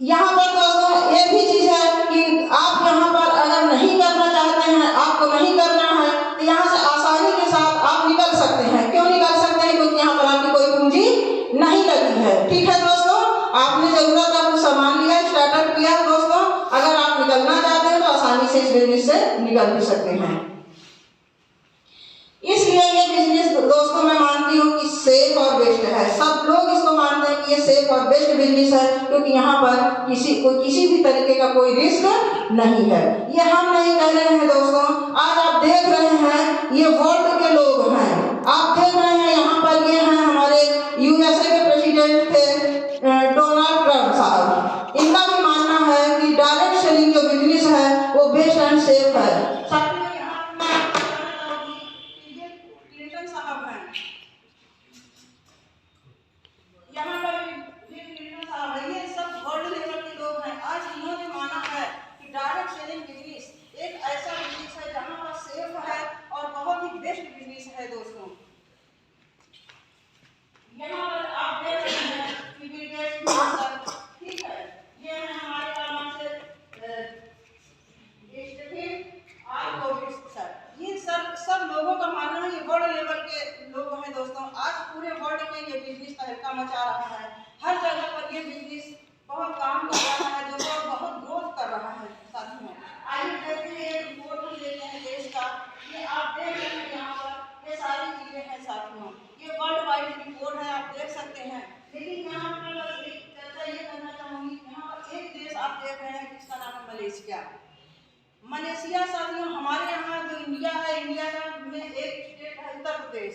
यहाँ पर दोस्तों एक भी चीज है कि आप यहाँ पर अगर नहीं करना चाहते हैं, आपको नहीं करना है, तो यहाँ से आसानी के साथ आप निकल सकते हैं। क्यों निकल सकते हैं? क्योंकि यहाँ पर आपकी कोई पूंजी नहीं लगी है, ठीक है दोस्तों। आपने जरूरत का कुछ सामान लिया, स्टार्टअप किया दोस्तों, अगर आप निकलना चाहते हैं तो आसानी से इस बिजनेस से निकल भी सकते हैं। इसलिए ये बिजनेस दोस्तों मैं मानती हूँ कि सेफ और बेस्ट है। सब लोग इसको मानते हैं कि ये सेफ और बेस्ट बिजनेस है, क्योंकि यहाँ पर किसी भी तरीके का कोई रिस्क नहीं है। ये हम नहीं कह रहे हैं दोस्तों, आज आप देख रहे हैं ये वर्ल्ड के लोग हैं, आप देख रहे हैं यहाँ पर ये हैं हमारे यूएसए के प्रेसिडेंट प्रेसिडेंट थे डोनाल्ड ट्रंप साहब। इनका भी मानना है कि डायरेक्ट सेलिंग जो बिजनेस है वो बेस्ट एंड सेफ है। साथियों, यहाँ मैं बताना चाहूंगी कि ये क्लिंटन साहब हैं, यहाँ पर ये क्लिंटन साहब है, ये सब वर्ल्ड लेवल के लोग हैं। आज इन्होंने माना है कि डायरेक्ट सेलिंग बिजनेस एक ऐसा बिजनेस है जहाँ पर सेफ है और बहुत ही बेस्ट बिजनेस है दोस्तों। यहाँ पर आप देख रहे हैं कि बिल गेट्स, ठीक है, ये है हमारे नाम से ये सब लोगों का मानना है, ये वर्ल्ड लेवल के लोग हैं दोस्तों। आज पूरे वर्ल्ड में ये बिजनेस तहलका मचा रहा है, हर जगह पर ये बिजनेस बहुत काम कर रहा है दोस्तों, बहुत ग्रोथ कर रहा है। साथियों, आइए देखते हैं एक रिपोर्ट हम लेते हैं देश का। ये आप देख रहे हैं यहाँ पर ये सारी चीजें हैं साथियों, ये वर्ल्ड वाइड रिपोर्ट है, आप देख सकते हैं। लेकिन यहाँ पर बस एक चर्चा ये करना चाहूंगी, यहाँ पर एक देश आप देख रहे हैं जिसका नाम है मलेशिया। मलेशिया साथियों, हमारे यहाँ जो इंडिया है, इंडिया का में एक स्टेट है उत्तर प्रदेश।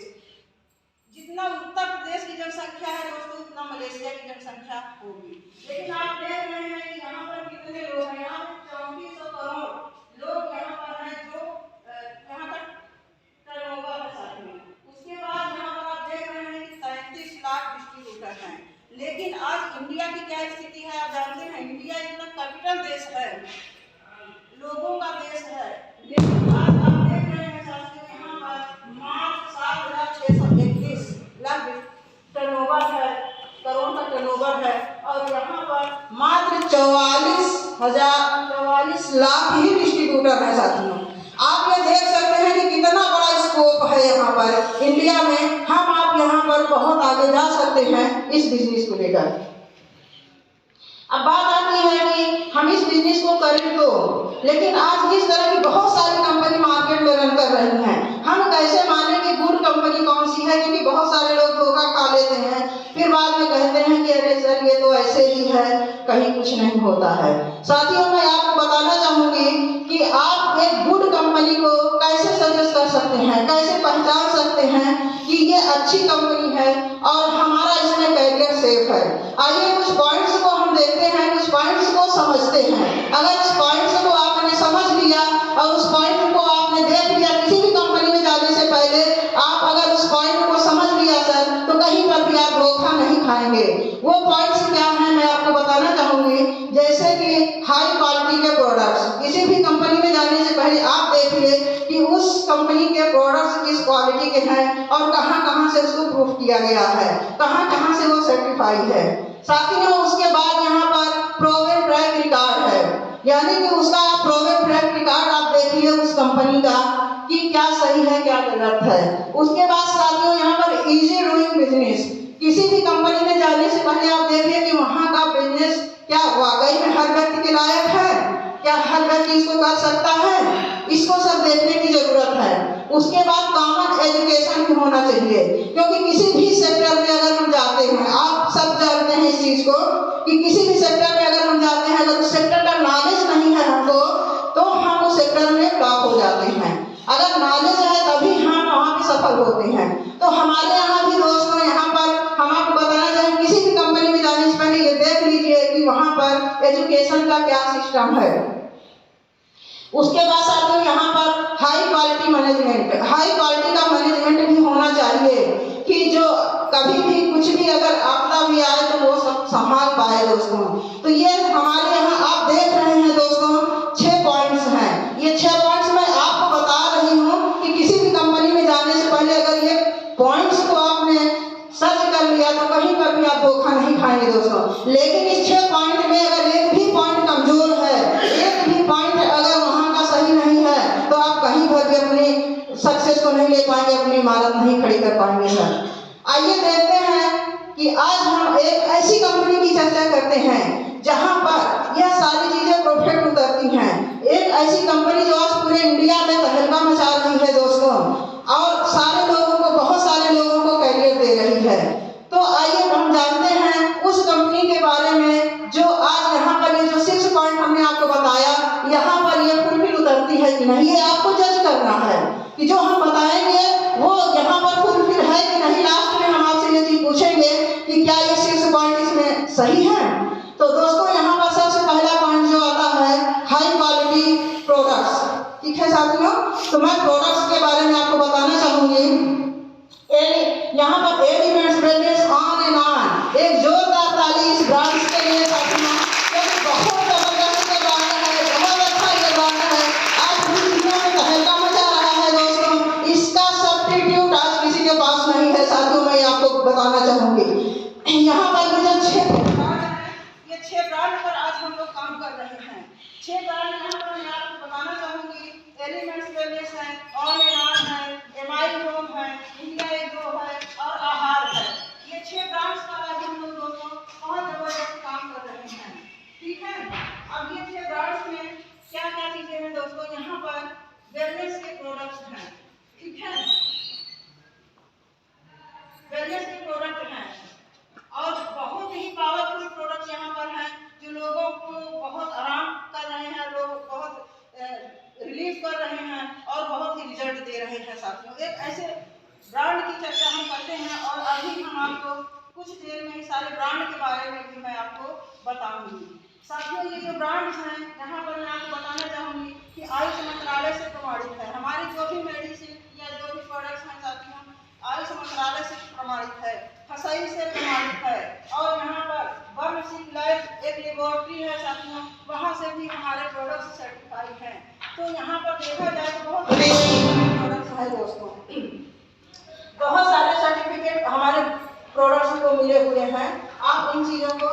जितना उत्तर प्रदेश की जनसंख्या है दोस्तों, उतना मलेशिया की जनसंख्या होगी। लेकिन आप देख रहे हैं कि यहाँ पर कितने लोग हैं, यहाँ पर 3400 करोड़ लोग यहाँ पर हैं, जो यहाँ का टर्नओवर है साथियों। उसके बाद यहाँ पर आप देख रहे हैं कि 33 लाख डिस्ट्रीब्यूटर हैं। लेकिन आज इंडिया की क्या स्थिति है आप जानते हैं? इंडिया इतना कैपिटल देश है, लोगों का देश है, लेकिन आज आप देख रहे हैं साथियों यहाँ पर मात्र 7,631 लाख टर्नओवर है, करोड़ का टर्नओवर है, और यहाँ पर मात्र 44 लाख ही डिस्ट्रीब्यूटर है साथियों। आप ये देख सकते हैं कि कितना बड़ा स्कोप है यहाँ पर इंडिया में। हम आप यहाँ पर बहुत आगे जा सकते हैं इस बिजनेस को लेकर। अब बात आती है कि हम इस बिजनेस को करें तो, लेकिन आज इस तरह की बहुत सारी कंपनी मार्केट में रन कर रही हैं। हम कैसे माने कि गुड कंपनी कौन सी है? क्योंकि बहुत सारे लोग धोखा खा लेते हैं, फिर बाद में कहते हैं कि अरे सर ये तो ऐसे ही है, कहीं कुछ नहीं होता है। साथियों, मैं आपको बताना चाहूंगी कि आप एक गुड कंपनी को कैसे सजेस्ट कर सकते हैं, कैसे पहचान सकते हैं कि ये अच्छी कंपनी है और हमारा इसमें कैरियर सेफ है। आइए कुछ पॉइंट्स को हम देखते हैं, कुछ पॉइंट्स को समझते हैं। अगर इस पॉइंट्स को आपने समझ लिया और उस पॉइंट को आपने देख लिया, किसी भी कंपनी में जाने से पहले आप अगर उस पॉइंट को समझ लिया सर, तो कहीं पर भी आप धोखा नहीं खाएंगे। वो पॉइंट्स क्या हैं मैं आपको बताना चाहूंगी। जैसे कि हाई क्वालिटी के प्रोडक्ट्स, किसी भी कंपनी में जाने से पहले आप देखिए कि उस कंपनी के प्रोडक्ट्स किस क्वालिटी के हैं और कहां-कहां से उसको प्रूफ किया गया है, कहां-कहां से वो सर्टिफाइड है। साथियों, उसके बाद यहाँ पर प्रोवन ट्रैक रिकॉर्ड है, यानी कि उसका प्रोवन ट्रैक रिकॉर्ड आप देखिए उस कंपनी का कि क्या सही है क्या गलत है। उसके बाद साथियों यहाँ पर इजी डूइंग बिजनेस, किसी भी कंपनी में जाने से पहले आप देखिए कि वहाँ का बिजनेस क्या वाकई में हर व्यक्ति के लायक है, क्या हर व्यक्ति इसको कर सकता है, इसको सब देखने की जरूरत है। उसके बाद कॉमन एजुकेशन भी होना चाहिए, क्योंकि किसी भी सेक्टर में अगर हम जाते हैं, आप सब जानते हैं इस चीज को कि किसी भी सेक्टर में अगर हम जाते हैं, अगर उस सेक्टर का नॉलेज नहीं है हमको, तो हम उस सेक्टर में फ्लॉप हो जाते हैं। अगर नॉलेज है तभी हम वहाँ पे सफल होते हैं। तो हमारे यहाँ भी दोस्तों, यहाँ पर हम आपको बताना चाहें, किसी भी कंपनी में जाने से पहले ये देख लीजिए कि वहाँ पर एजुकेशन का क्या सिस्टम है। उसके बाद साथियों यहाँ पर high quality management, high quality का मैनेजमेंट भी होना चाहिए कि जो कभी भी कुछ भी अगर आपदा भी आए तो वो सब संभाल पाए दोस्तों। तो ये हमारे यहाँ आप देख रहे हैं दोस्तों 6 पॉइंट्स हैं। ये 6 पॉइंट्स मैं आपको बता रही हूँ कि किसी भी कंपनी में जाने से पहले अगर ये पॉइंट्स को आपने सर्च कर लिया तो कहीं पर भी आप धोखा नहीं खाएंगे दोस्तों। लेकिन इस 6 पॉइंट में अगर एक भी पॉइंट कमजोर है, एक भी पॉइंट अगर वहाँ का सही नहीं है, तो आप कहीं पर भी अपनी सक्सेस को नहीं ले पाएंगे, अपनी इमारत नहीं खड़ी कर पाएंगे सर। आइए देखते हैं कि आज हम एक ऐसी कंपनी की चर्चा करते हैं जहां पर यह सारी चीजें परफेक्ट उतरती हैं। एक ऐसी कंपनी जो आज पूरे इंडिया में तहलका मचा रही है दोस्तों, और सारे लोगों को, बहुत सारे लोगों को कैरियर दे रही है। तो आइए हम जानते हैं उस कंपनी के बारे में जो आज यहाँ पर ये जो 6 पॉइंट हमने आपको बताया, यहाँ पर ये फुलफिल उतरती है कि नहीं, ये आपको जज करना है कि जो हम बताएंगे वो यहाँ पर फुलफिल है कि नहीं। लास्ट में हम आपसे ये चीज पूछेंगे कि कि क्या ये 6 पॉइंट इसमें सही है। तो दोस्तों यहाँ पर सबसे पहला पॉइंट जो आता है हाई क्वालिटी प्रोडक्ट्स। ठीक है साथियों, तो मैं प्रोडक्ट्स के बारे में आपको बताना चाहूंगी। यहाँ पर elements wellness on and on, एक जोरदार ताली इस ब्रांड के लिए साथियों, क्योंकि बहुत जबरदस्त ये ब्रांड है, बहुत अच्छा ये ब्रांड है, आज पूरी दुनिया में तहलका मचा रहा है दोस्तों। इसका सब्स्टिट्यूट आज किसी के पास नहीं है साथियों, मैं आपको बताना चाहूंगी। यहाँ पर जो 6 ब्रांड है, ये 6 ब्रांड पर आज हम लोग काम कर रहे हैं। 6 ब्रांड यहाँ पर मैं आपको बताना चाहूंगी। एलिमेंट्स वेलनेस है, ऑन एंड ऑन है, एमआई होम है, इंडिया एग्रो है और आहार है। ये 6 ब्रांड्स पर आज हम लोग दोस्तों बहुत जबरदस्त काम कर रहे हैं। ठीक है, अब ये 6 ब्रांड्स में क्या क्या चीजें हैं दोस्तों, यहाँ पर वेलनेस के प्रोडक्ट्स हैं। ठीक है, वेलनेस के प्रोडक्ट हैं और बहुत ही पावरफुल प्रोडक्ट यहाँ पर हैं जो लोगों को बहुत आराम कर रहे हैं, लोग बहुत रिलीफ कर रहे हैं और बहुत ही रिजल्ट दे रहे हैं साथियों। एक ऐसे ब्रांड की चर्चा हम करते हैं और अभी हम आपको कुछ देर में ही सारे ब्रांड के बारे में भी मैं आपको बताऊंगी। साथियों ये जो ब्रांड्स हैं यहाँ पर मैं आपको बताना चाहूंगी कि आयुष मंत्रालय से प्रमाणित है। हमारी जो भी मेडिसिन या जो भी प्रोडक्ट्स हैं साथियों आयुष मंत्रालय से प्रमाणित है, फसई से प्रमाणित है और यहाँ पर बर्नसिंग लाइफ एक लेबोरेटरी है साथियों, वहाँ से भी हमारे प्रोडक्ट्स सर्टिफाइड हैं। तो यहाँ पर देखा जाए तो बहुत प्रोडक्ट्स है दोस्तों, बहुत सारे सर्टिफिकेट हमारे प्रोडक्ट्स को मिले हुए हैं। आप इन चीज़ों को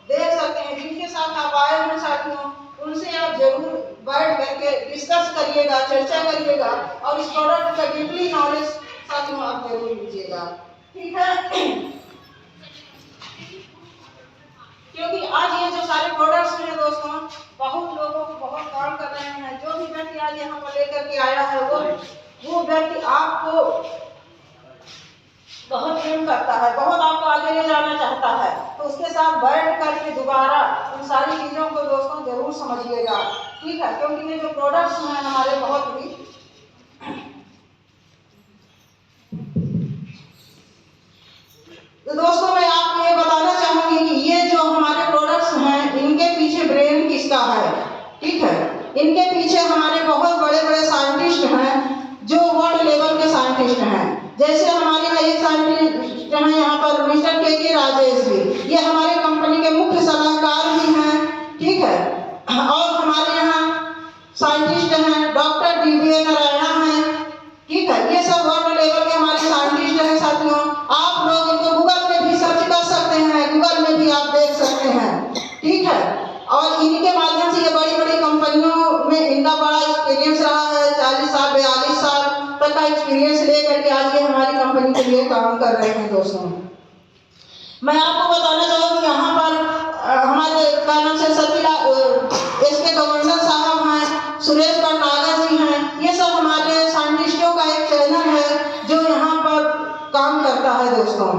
देख सकते हैं, जिनके साथ आप आए हैं साथियों उनसे आप जरूर बैठ करके डिस्कस करिएगा, चर्चा करिएगा और इस प्रोडक्ट का डीपली नॉलेज साथियों आप जरूर लीजिएगा। ठीक है, क्योंकि आज ये जो सारे प्रोडक्ट्स हैं दोस्तों बहुत लोगों को बहुत काम कर रहे हैं। जो भी व्यक्ति आज यहाँ पर लेकर के आया है वो व्यक्ति आपको बहुत प्रेम करता है, बहुत आपको आगे ले जाना चाहता है, तो उसके साथ बैठ करके दोबारा उन सारी चीज़ों को दोस्तों जरूर समझिएगा। ठीक है, क्योंकि ये जो प्रोडक्ट्स हैं हमारे बहुत ही तो दोस्तों मैं आपको ये बताना चाहूंगी कि ये जो हमारे प्रोडक्ट्स हैं इनके पीछे ब्रेन किसका है। ठीक है, इनके पीछे हमारे बहुत बड़े बड़े साइंटिस्ट हैं जो वर्ल्ड लेवल के साइंटिस्ट हैं। जैसे हमारे यहाँ एक साइंटिस्ट हैं यहाँ पर मिस्टर के राजेश जी, ये हमारी कंपनी के मुख्य सलाहकार भी हैं। ठीक है, और हमारे यहाँ साइंटिस्ट हैं डॉक्टर DBA नारायणा हैं। ठीक है, ये सब वर्ल्ड लेवल के हमारे साइंटिस्ट हैं साथियों। आप लोग इनको गूगल में भी सर्च कर सकते हैं, गूगल में भी आप देख सकते हैं। ठीक है, और इनके माध्यम से ये बड़ी बड़ी कंपनियों में इनका बड़ा एक्सपीरियंस रहा है, 40 साल 42 साल तक का एक्सपीरियंस लेकर के आज ये हमारी कंपनी के लिए काम कर रहे हैं दोस्तों। मैं आपको बताना चाहूँगी यहाँ पर हमारे क्या नाम से सतीला इसके गवर्नर साहब हैं, सुरेश भटनागर जी हैं, ये सब हमारे साइंटिस्टों का एक चैनल है जो यहाँ पर काम करता है दोस्तों।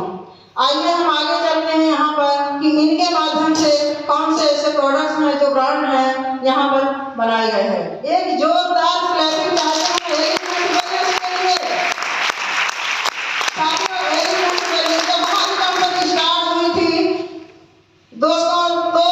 आइए हम आगे चलते हैं यहाँ पर कि इनके माध्यम से कौन से ऐसे प्रोडक्ट्स हैं जो ब्रांड हैं यहाँ पर बनाए गए हैं। एक जोरदार क्लैपिंग चाहते हैं हमारी कंपनी स्टार्ट हुई थी दोस्तों, तो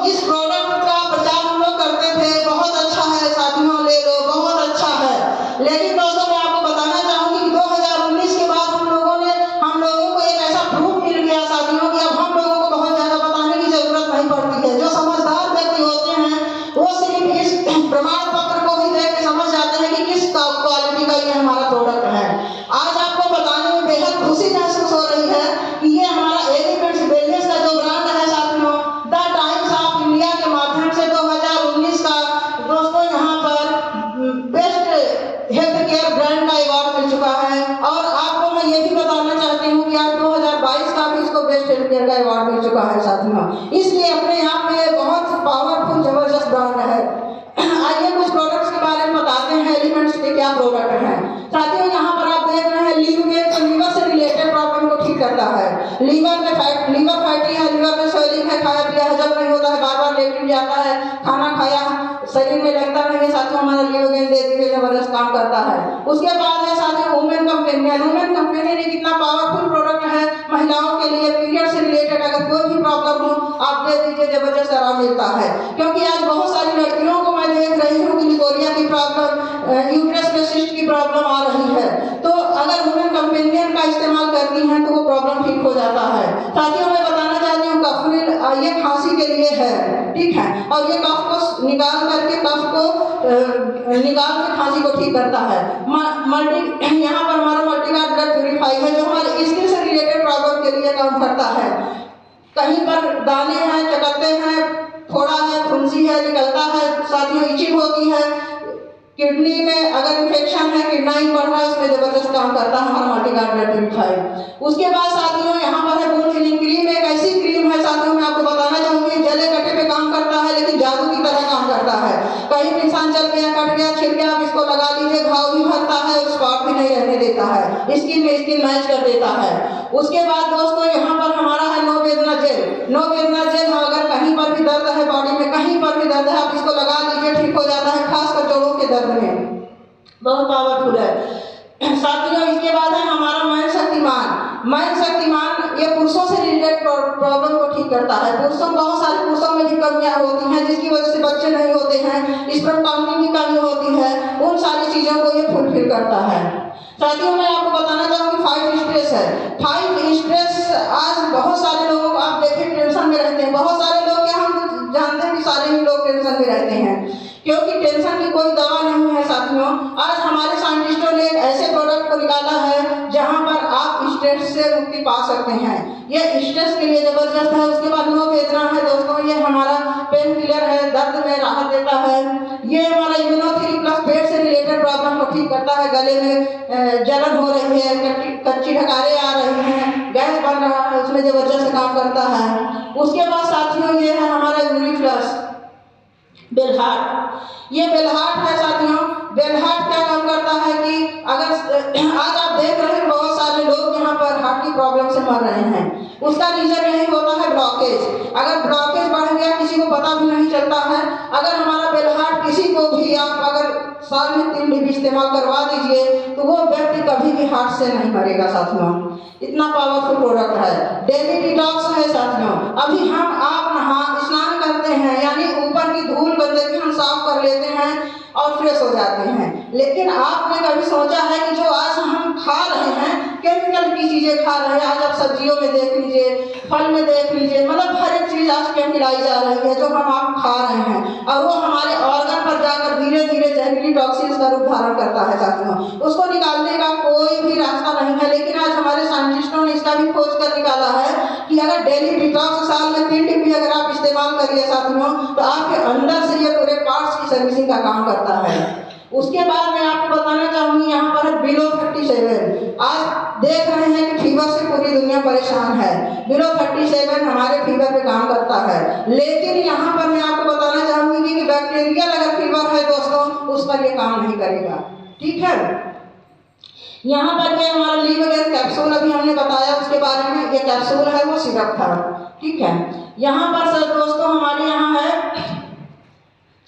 इस प्रोडक्ट का प्रचार हम लोग करते थे, बहुत अच्छा है साथियों ले लो, बहुत अच्छा है। लेकिन दोस्तों मैं आपको बताना चाहूंगी कि 2019 के बाद हम लोगों को एक ऐसा प्रूफ मिल गया साथियों कि अब हम लोगों को बहुत ज्यादा बताने की जरूरत नहीं पड़ती है। जो समझदार व्यक्ति होते हैं वो सिर्फ इस प्रमाण पत्र को ही देख के समझ जाते हैं कि किस क्वालिटी का ये हमारा प्रोडक्ट है। आज आपको बताने में बेहद खुशी महसूस हो रही है कि ये हमारा एलिमेंट्स वेलनेस का जो ब्रांड है साथियों द टाइम्स ऑफ इंडिया के माध्यम से 2019 का दोस्तों यहाँ पर बेस्ट हेल्थ केयर ब्रांड का अवार्ड मिल चुका है। और आपको मैं ये भी बताना चाहती हूँ कि आज 2022 का भी इसको बेस्ट हेल्थ केयर का अवार्ड मिल चुका है साथियों। इसलिए अपने आप में ये बहुत पावरफुल जबरदस्त ब्रांड है। आइए कुछ प्रोडक्ट्स के बारे में बताते हैं, एलिमेंट्स के क्या प्रोडक्ट हैं साथियों। यहाँ पर आप देख रहे हैं लीवर से रिलेटेड प्रॉब्लम को ठीक करता है। लीवर फैटी है, लीवर में स्वेलिंग है, खाया पिया हजम नहीं होता है, बार बार लेट जाता है, खाना खाया शरीर में लगता नहीं है साथियों, हमारा लीवर के जबरदस्त काम करता है। उसके बाद है साथियों वुमेन कंपेनियन। वुमेन कंपेनियन एक इतना पावरफुल प्रोडक्ट है महिलाओं के लिए, पीरियड से रिलेटेड कोई भी प्रॉब्लम हो आप दे दीजिए, जबरदस्त आराम मिलता है। क्योंकि आज बहुत सारी लड़कियों को मैं देख रही हूँ कि लिकोरिया की प्रॉब्लम, यूट्रस में सिस्ट की प्रॉब्लम आ रही है, तो अगर वुमेन कंपेनियन का इस्तेमाल करती हैं तो वो प्रॉब्लम ठीक हो जाता है। साथियों मैं बताना चाहती हूँ कफनिल ये खांसी के लिए है, ठीक है, और ये कफ को निकाल करके निकाल के खांसी को ठीक करता है। मल्टी यहाँ पर हमारा मल्टीगार्ड ब्लड प्यूरिफाई है जो हमारे स्किन से रिलेटेड प्रॉब्लम के लिए काम करता है। कहीं पर दाने हैं, चकत्ते हैं, फोड़ा है, फुंसी है, निकलता है, साथियों इचिंग होती है, किडनी में अगर इन्फेक्शन है, किडनी बढ़ रहा है, उसमें जबरदस्त काम करता है हमारा मल्टीगार्ड ब्लड प्यूरिफायर। उसके बाद साथियों यहाँ पर है वुंड हीलिंग क्रीम। एक ऐसी क्रीम है साथियों मैं आपको बताना चाहूँगी, जले कटे पे काम करता है लेकिन जादू की तरह काम करता है। कहीं भी इंसान चल गया, कट गया, छिल गया, आप इसको लगा लीजिए, घाव भी भरता है, स्पॉट भी नहीं रहने देता है, स्किन में स्किन मैच कर देता है। उसके बाद दोस्तों यहाँ पर हमारा है नो वेदना जेल। नो वेदना जेल अगर कहीं पर भी दर्द है, बॉडी में कहीं पर भी दर्द है, आप इसको लगा लीजिए, ठीक हो जाता है, खासकर जोड़ों के दर्द में बहुत पावरफुल है। साथियों इसके बाद है हमारा मैन शक्तिमान। मैन शक्तिमान ये पुरुषों से रिलेटेड प्रॉब्लम को ठीक करता है। बहुत सारे पुरुषों में भी कमियां होती हैं जिसकी वजह से बच्चे नहीं होते हैं, स्पर्म काउंटिंग की कमी होती है, उन सारी चीजों को ये फुलफिल करता है। साथियों मैं आपको बताना चाहूँगी 5 स्ट्रेस है। 5 स्ट्रेस आज बहुत सारे लोगों को आप देखिए टेंशन में रहते हैं। बहुत सारे लोग क्या हम जानते हैं कि सारे ही लोग टेंशन में रहते हैं, क्योंकि टेंशन की कोई दवा नहीं है। साथियों आज हमारे साइंटिस्टों ने एक ऐसे प्रोडक्ट को निकाला है जहां पर आप स्ट्रेस से मुक्ति पा सकते हैं। ये स्ट्रेस के लिए जबरदस्त है। उसके बाद नो वेदना है दोस्तों, ये हमारा पेन किलर है, दर्द में राहत देता है। ये हमारा इम्यूनो3 प्लस पेट से रिलेटेड प्रॉब्लम को ठीक करता है। गले में जलन हो रही है, कच्ची ढकारे आ रही हैं, गैस बन रहा है, उसमें जबरदस्त काम करता है। उसके बाद साथियों ये है हमारा यूरिफ्लक्स बेलहाट। ये बेलहाट है साथियों। बेलहाट क्या काम करता है कि अगर आज आप देख रहे हैं बहुत सारे लोग यहाँ पर हार्ट की प्रॉब्लम से मर रहे हैं, उसका रीजन यही होता है ब्लॉकेज। अगर ब्लॉकेज बढ़ गया किसी को पता भी नहीं चलता है। अगर हमारा बेलहाट किसी को भी आप अगर साल में 3 डिब्बी इस्तेमाल करवा दीजिए तो वो व्यक्ति कभी भी हार्ट से नहीं मरेगा साथियों। इतना पावरफुल प्रोडक्ट है। डेली डिटॉक्स है साथियों। अभी हम आप स्नान करते हैं यानी ऊपर की धूल गंदगी हम साफ कर लेते हैं और फ्रेश हो जाते हैं, लेकिन आपने कभी सोचा है कि जो आज हम खा रहे हैं केमिकल की चीजें खा रहे हैं। आज आप सब्जियों में देख लीजिए, फल में देख लीजिए, मतलब हर एक चीज आज केमिकलाई जा रही है जो हम आप खा रहे हैं, और वो हमारे ऑर्गन पर जाकर धीरे धीरे जहरीली टॉक्सिन्स का रूप धारण करता है साथियों। उसको निकालने का कोई भी रास्ता नहीं है, लेकिन आज हमारे साइंटिस्टों ने इसका भी खोज कर निकाला है कि अगर डेली डिटॉक्स साल में 3 डिब्बी अगर आप इस्तेमाल करिए साथियों तो आपके अंदर से ये पूरे पार्ट्स की सर्विसिंग का काम करता है। उसके बाद मैं आपको बताना चाहूंगी यहाँ पर बिलो 37। आज देख रहे हैं कि फीवर से पूरी दुनिया परेशान है। बिलो 37 हमारे फीवर पे काम करता है, लेकिन यहाँ पर मैं आपको बताना चाहूंगी कि बैक्टीरियल अगर फीवर है दोस्तों उस पर ये काम नहीं करेगा, ठीक है। यहाँ पर ये हमारा लीवोगेन कैप्सूल अभी हमने बताया उसके बारे में, ये कैप्सूल है वो सिरप था, ठीक है। यहाँ पर सर दोस्तों हमारे यहाँ है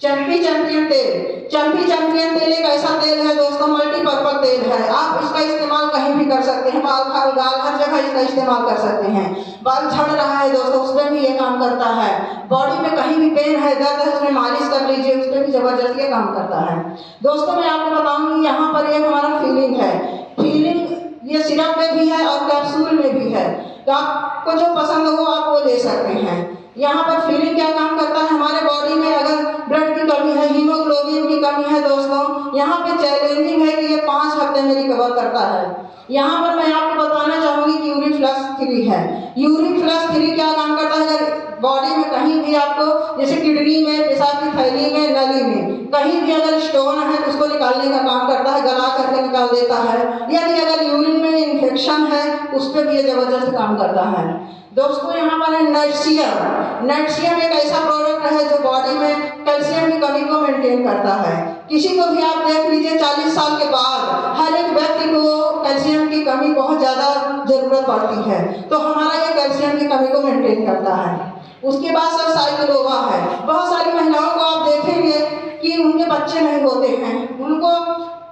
चंपी चैंपियन तेल। चंपी चैंपियन तेल एक ऐसा तेल है दोस्तों, मल्टीपर्पज तेल है। आप इसका इस्तेमाल कहीं भी कर सकते हैं, बाल खाल गाल हर जगह इसका इस्तेमाल कर सकते हैं। बाल झड़ रहा है दोस्तों उसमें भी ये काम करता है। बॉडी में कहीं भी पेन है, दर्द है, उसमें मालिश कर लीजिए, उसमें भी जबरदस्त ये काम करता है। दोस्तों मैं आपको बताऊंगी यहाँ पर ये हमारा फीलिंग है। फीलिंग ये सिरप में भी है और कैप्सूल में भी है, तो आपको जो पसंद हो आप वो ले सकते हैं। यहाँ पर फीलिंग क्या काम करता है, हमारे बॉडी में अगर ब्लड की कमी है, हीमोग्लोबिन की कमी है दोस्तों, यहाँ पे चैलेंजिंग है कि ये 5 हफ्ते में रिकवर करता है। यहाँ पर मैं आपको बताना चाहूँगी कि यूरिफ्लक्स 3 है। यूरिफ्लक्स 3 क्या काम करता है, अगर बॉडी में कहीं भी आपको जैसे किडनी में, पेशाब की थैली में, नली में कहीं भी अगर स्टोन है तो उसको निकालने का काम करता है, गला करके निकाल देता है। यानी अगर यूरिन में इन्फेक्शन है उस पर भी ये जबरदस्त काम करता है। दोस्तों यहाँ पर है नेटशियम। नेटशियम एक ऐसा प्रोडक्ट है जो बॉडी में कैल्शियम की कमी को मेंटेन करता है। किसी को भी आप देख लीजिए 40 साल के बाद हर एक व्यक्ति को कैल्शियम की कमी बहुत ज़्यादा जरूरत पड़ती है, तो हमारा ये कैल्शियम की कमी को मेंटेन करता है। उसके बाद सर साइक्लोवा है। बहुत सारी महिलाओं को आप देखेंगे कि उनके बच्चे नहीं होते हैं, उनको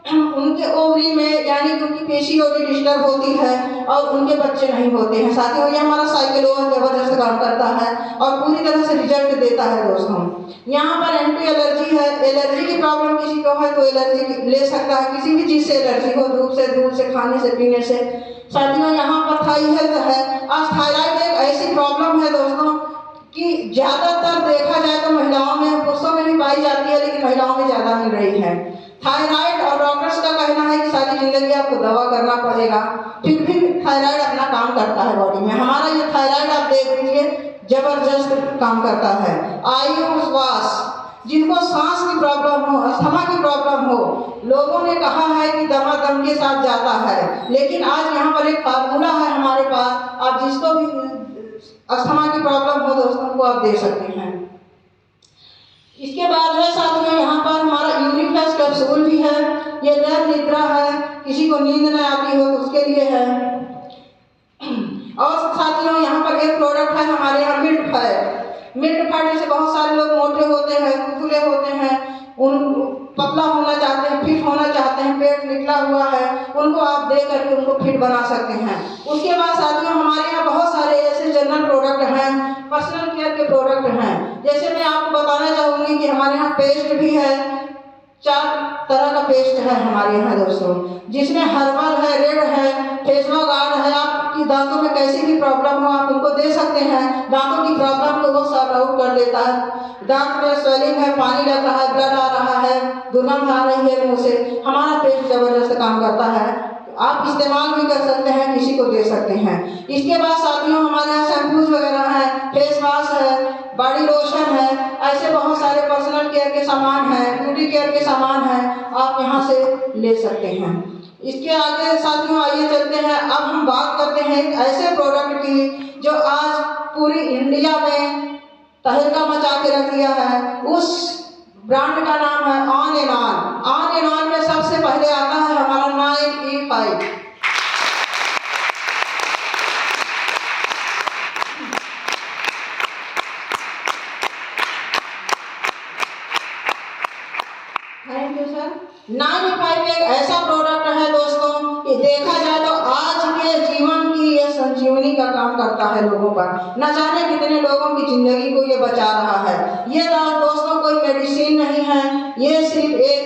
उनके ओवरी में यानी कि उनकी पेशीओडी डिस्टर्ब होती है और उनके बच्चे नहीं होते हैं। साथियों, ये हमारा साइक्लोन जबरदस्त काम करता है और पूरी तरह से रिजल्ट देता है दोस्तों। यहाँ पर एंटी एलर्जी है। एलर्जी की प्रॉब्लम किसी को है तो एलर्जी ले सकता है, किसी भी चीज़ से एलर्जी हो, धूप से, दूध से, खाने से, पीने से। साथियों, यहाँ पर थाई हेल्थ है। आज थायराइड एक ऐसी प्रॉब्लम है दोस्तों कि ज़्यादातर देखा जाए तो महिलाओं में, पुरुषों में भी पाई जाती है, लेकिन महिलाओं में ज़्यादा मिल रही है थायराइड। और डॉक्टर्स का कहना है कि सारी जिंदगी आपको दवा करना पड़ेगा, फिर भी थायराइड अपना काम करता है बॉडी में। हमारा ये थायराइड आप देख लीजिए, जबरदस्त काम करता है। आयु, श्वास, जिनको सांस की प्रॉब्लम हो, अस्थमा की प्रॉब्लम हो, लोगों ने कहा है कि दमादम के साथ जाता है, लेकिन आज यहाँ पर एक फार्मूला है हमारे पास। आप जिसको भी अस्थमा की प्रॉब्लम हो दोस्तों को आप दे सकते हैं। इसके बाद है साथियों यहाँ पर हमारा यूनिफ्लेक्स कैप्सूल भी है। ये रैम निद्रा है, किसी को नींद न आती हो तो उसके लिए है। और साथियों यहाँ पर एक प्रोडक्ट है हमारे यहाँ मिल्क फैट। मिल्क फैट जैसे बहुत सारे लोग मोटे होते हैं, खुले होते हैं, उन पतला होना चाहते हैं, फिट होना चाहते हैं, पेट निकला हुआ है, उनको आप दे करके उनको फिट बना सकते हैं। उसके बाद साथियों हमारे यहाँ बहुत सारे ऐसे जनरल प्रोडक्ट हैं, पर्सनल केयर के प्रोडक्ट हैं। जैसे मैं आपको बताना चाहूँगी कि हमारे यहाँ पेस्ट भी है, 4 तरह का पेस्ट है हमारे यहाँ दोस्तों, जिसमें हर्बल है, रेड है, फेसवा गार्ड है। आपकी दांतों में कैसी भी प्रॉब्लम हो आप उनको दे सकते हैं, दांतों की प्रॉब्लम को वो सॉर्ट आउट कर देता है। दांत में स्वेलिंग है, पानी लग रहा है, ब्लड आ रहा है, दुर्गंध आ रही है मुंह से, हमारा पेस्ट जबरदस्त काम करता है। आप इस्तेमाल भी कर सकते हैं, किसी को दे सकते हैं। इसके बाद साथियों हमारे यहाँ शैम्पूज वगैरह हैं, फेस वॉश है, बॉडी लोशन है, ऐसे बहुत सारे पर्सनल केयर के सामान हैं, ब्यूटी केयर के सामान हैं, आप यहाँ से ले सकते हैं। इसके आगे साथियों आइए चलते हैं। अब हम बात करते हैं एक ऐसे प्रोडक्ट की जो आज पूरी इंडिया में तहलका मचा के रख दिया है। उस ब्रांड का नाम है on and on. On and on में सबसे पहले आता है हमारा 9E5। Thank you sir. 9E5 एक ऐसा प्रोडक्ट है दोस्तों कि देखा जाए तो आज के जीवन की ये संजीवनी का काम करता है लोगों पर। न जाने कितने लोगों की जिंदगी को ये बचा रहा है। ये दोस्तों कोई मेडिसिन नहीं है, ये सिर्फ एक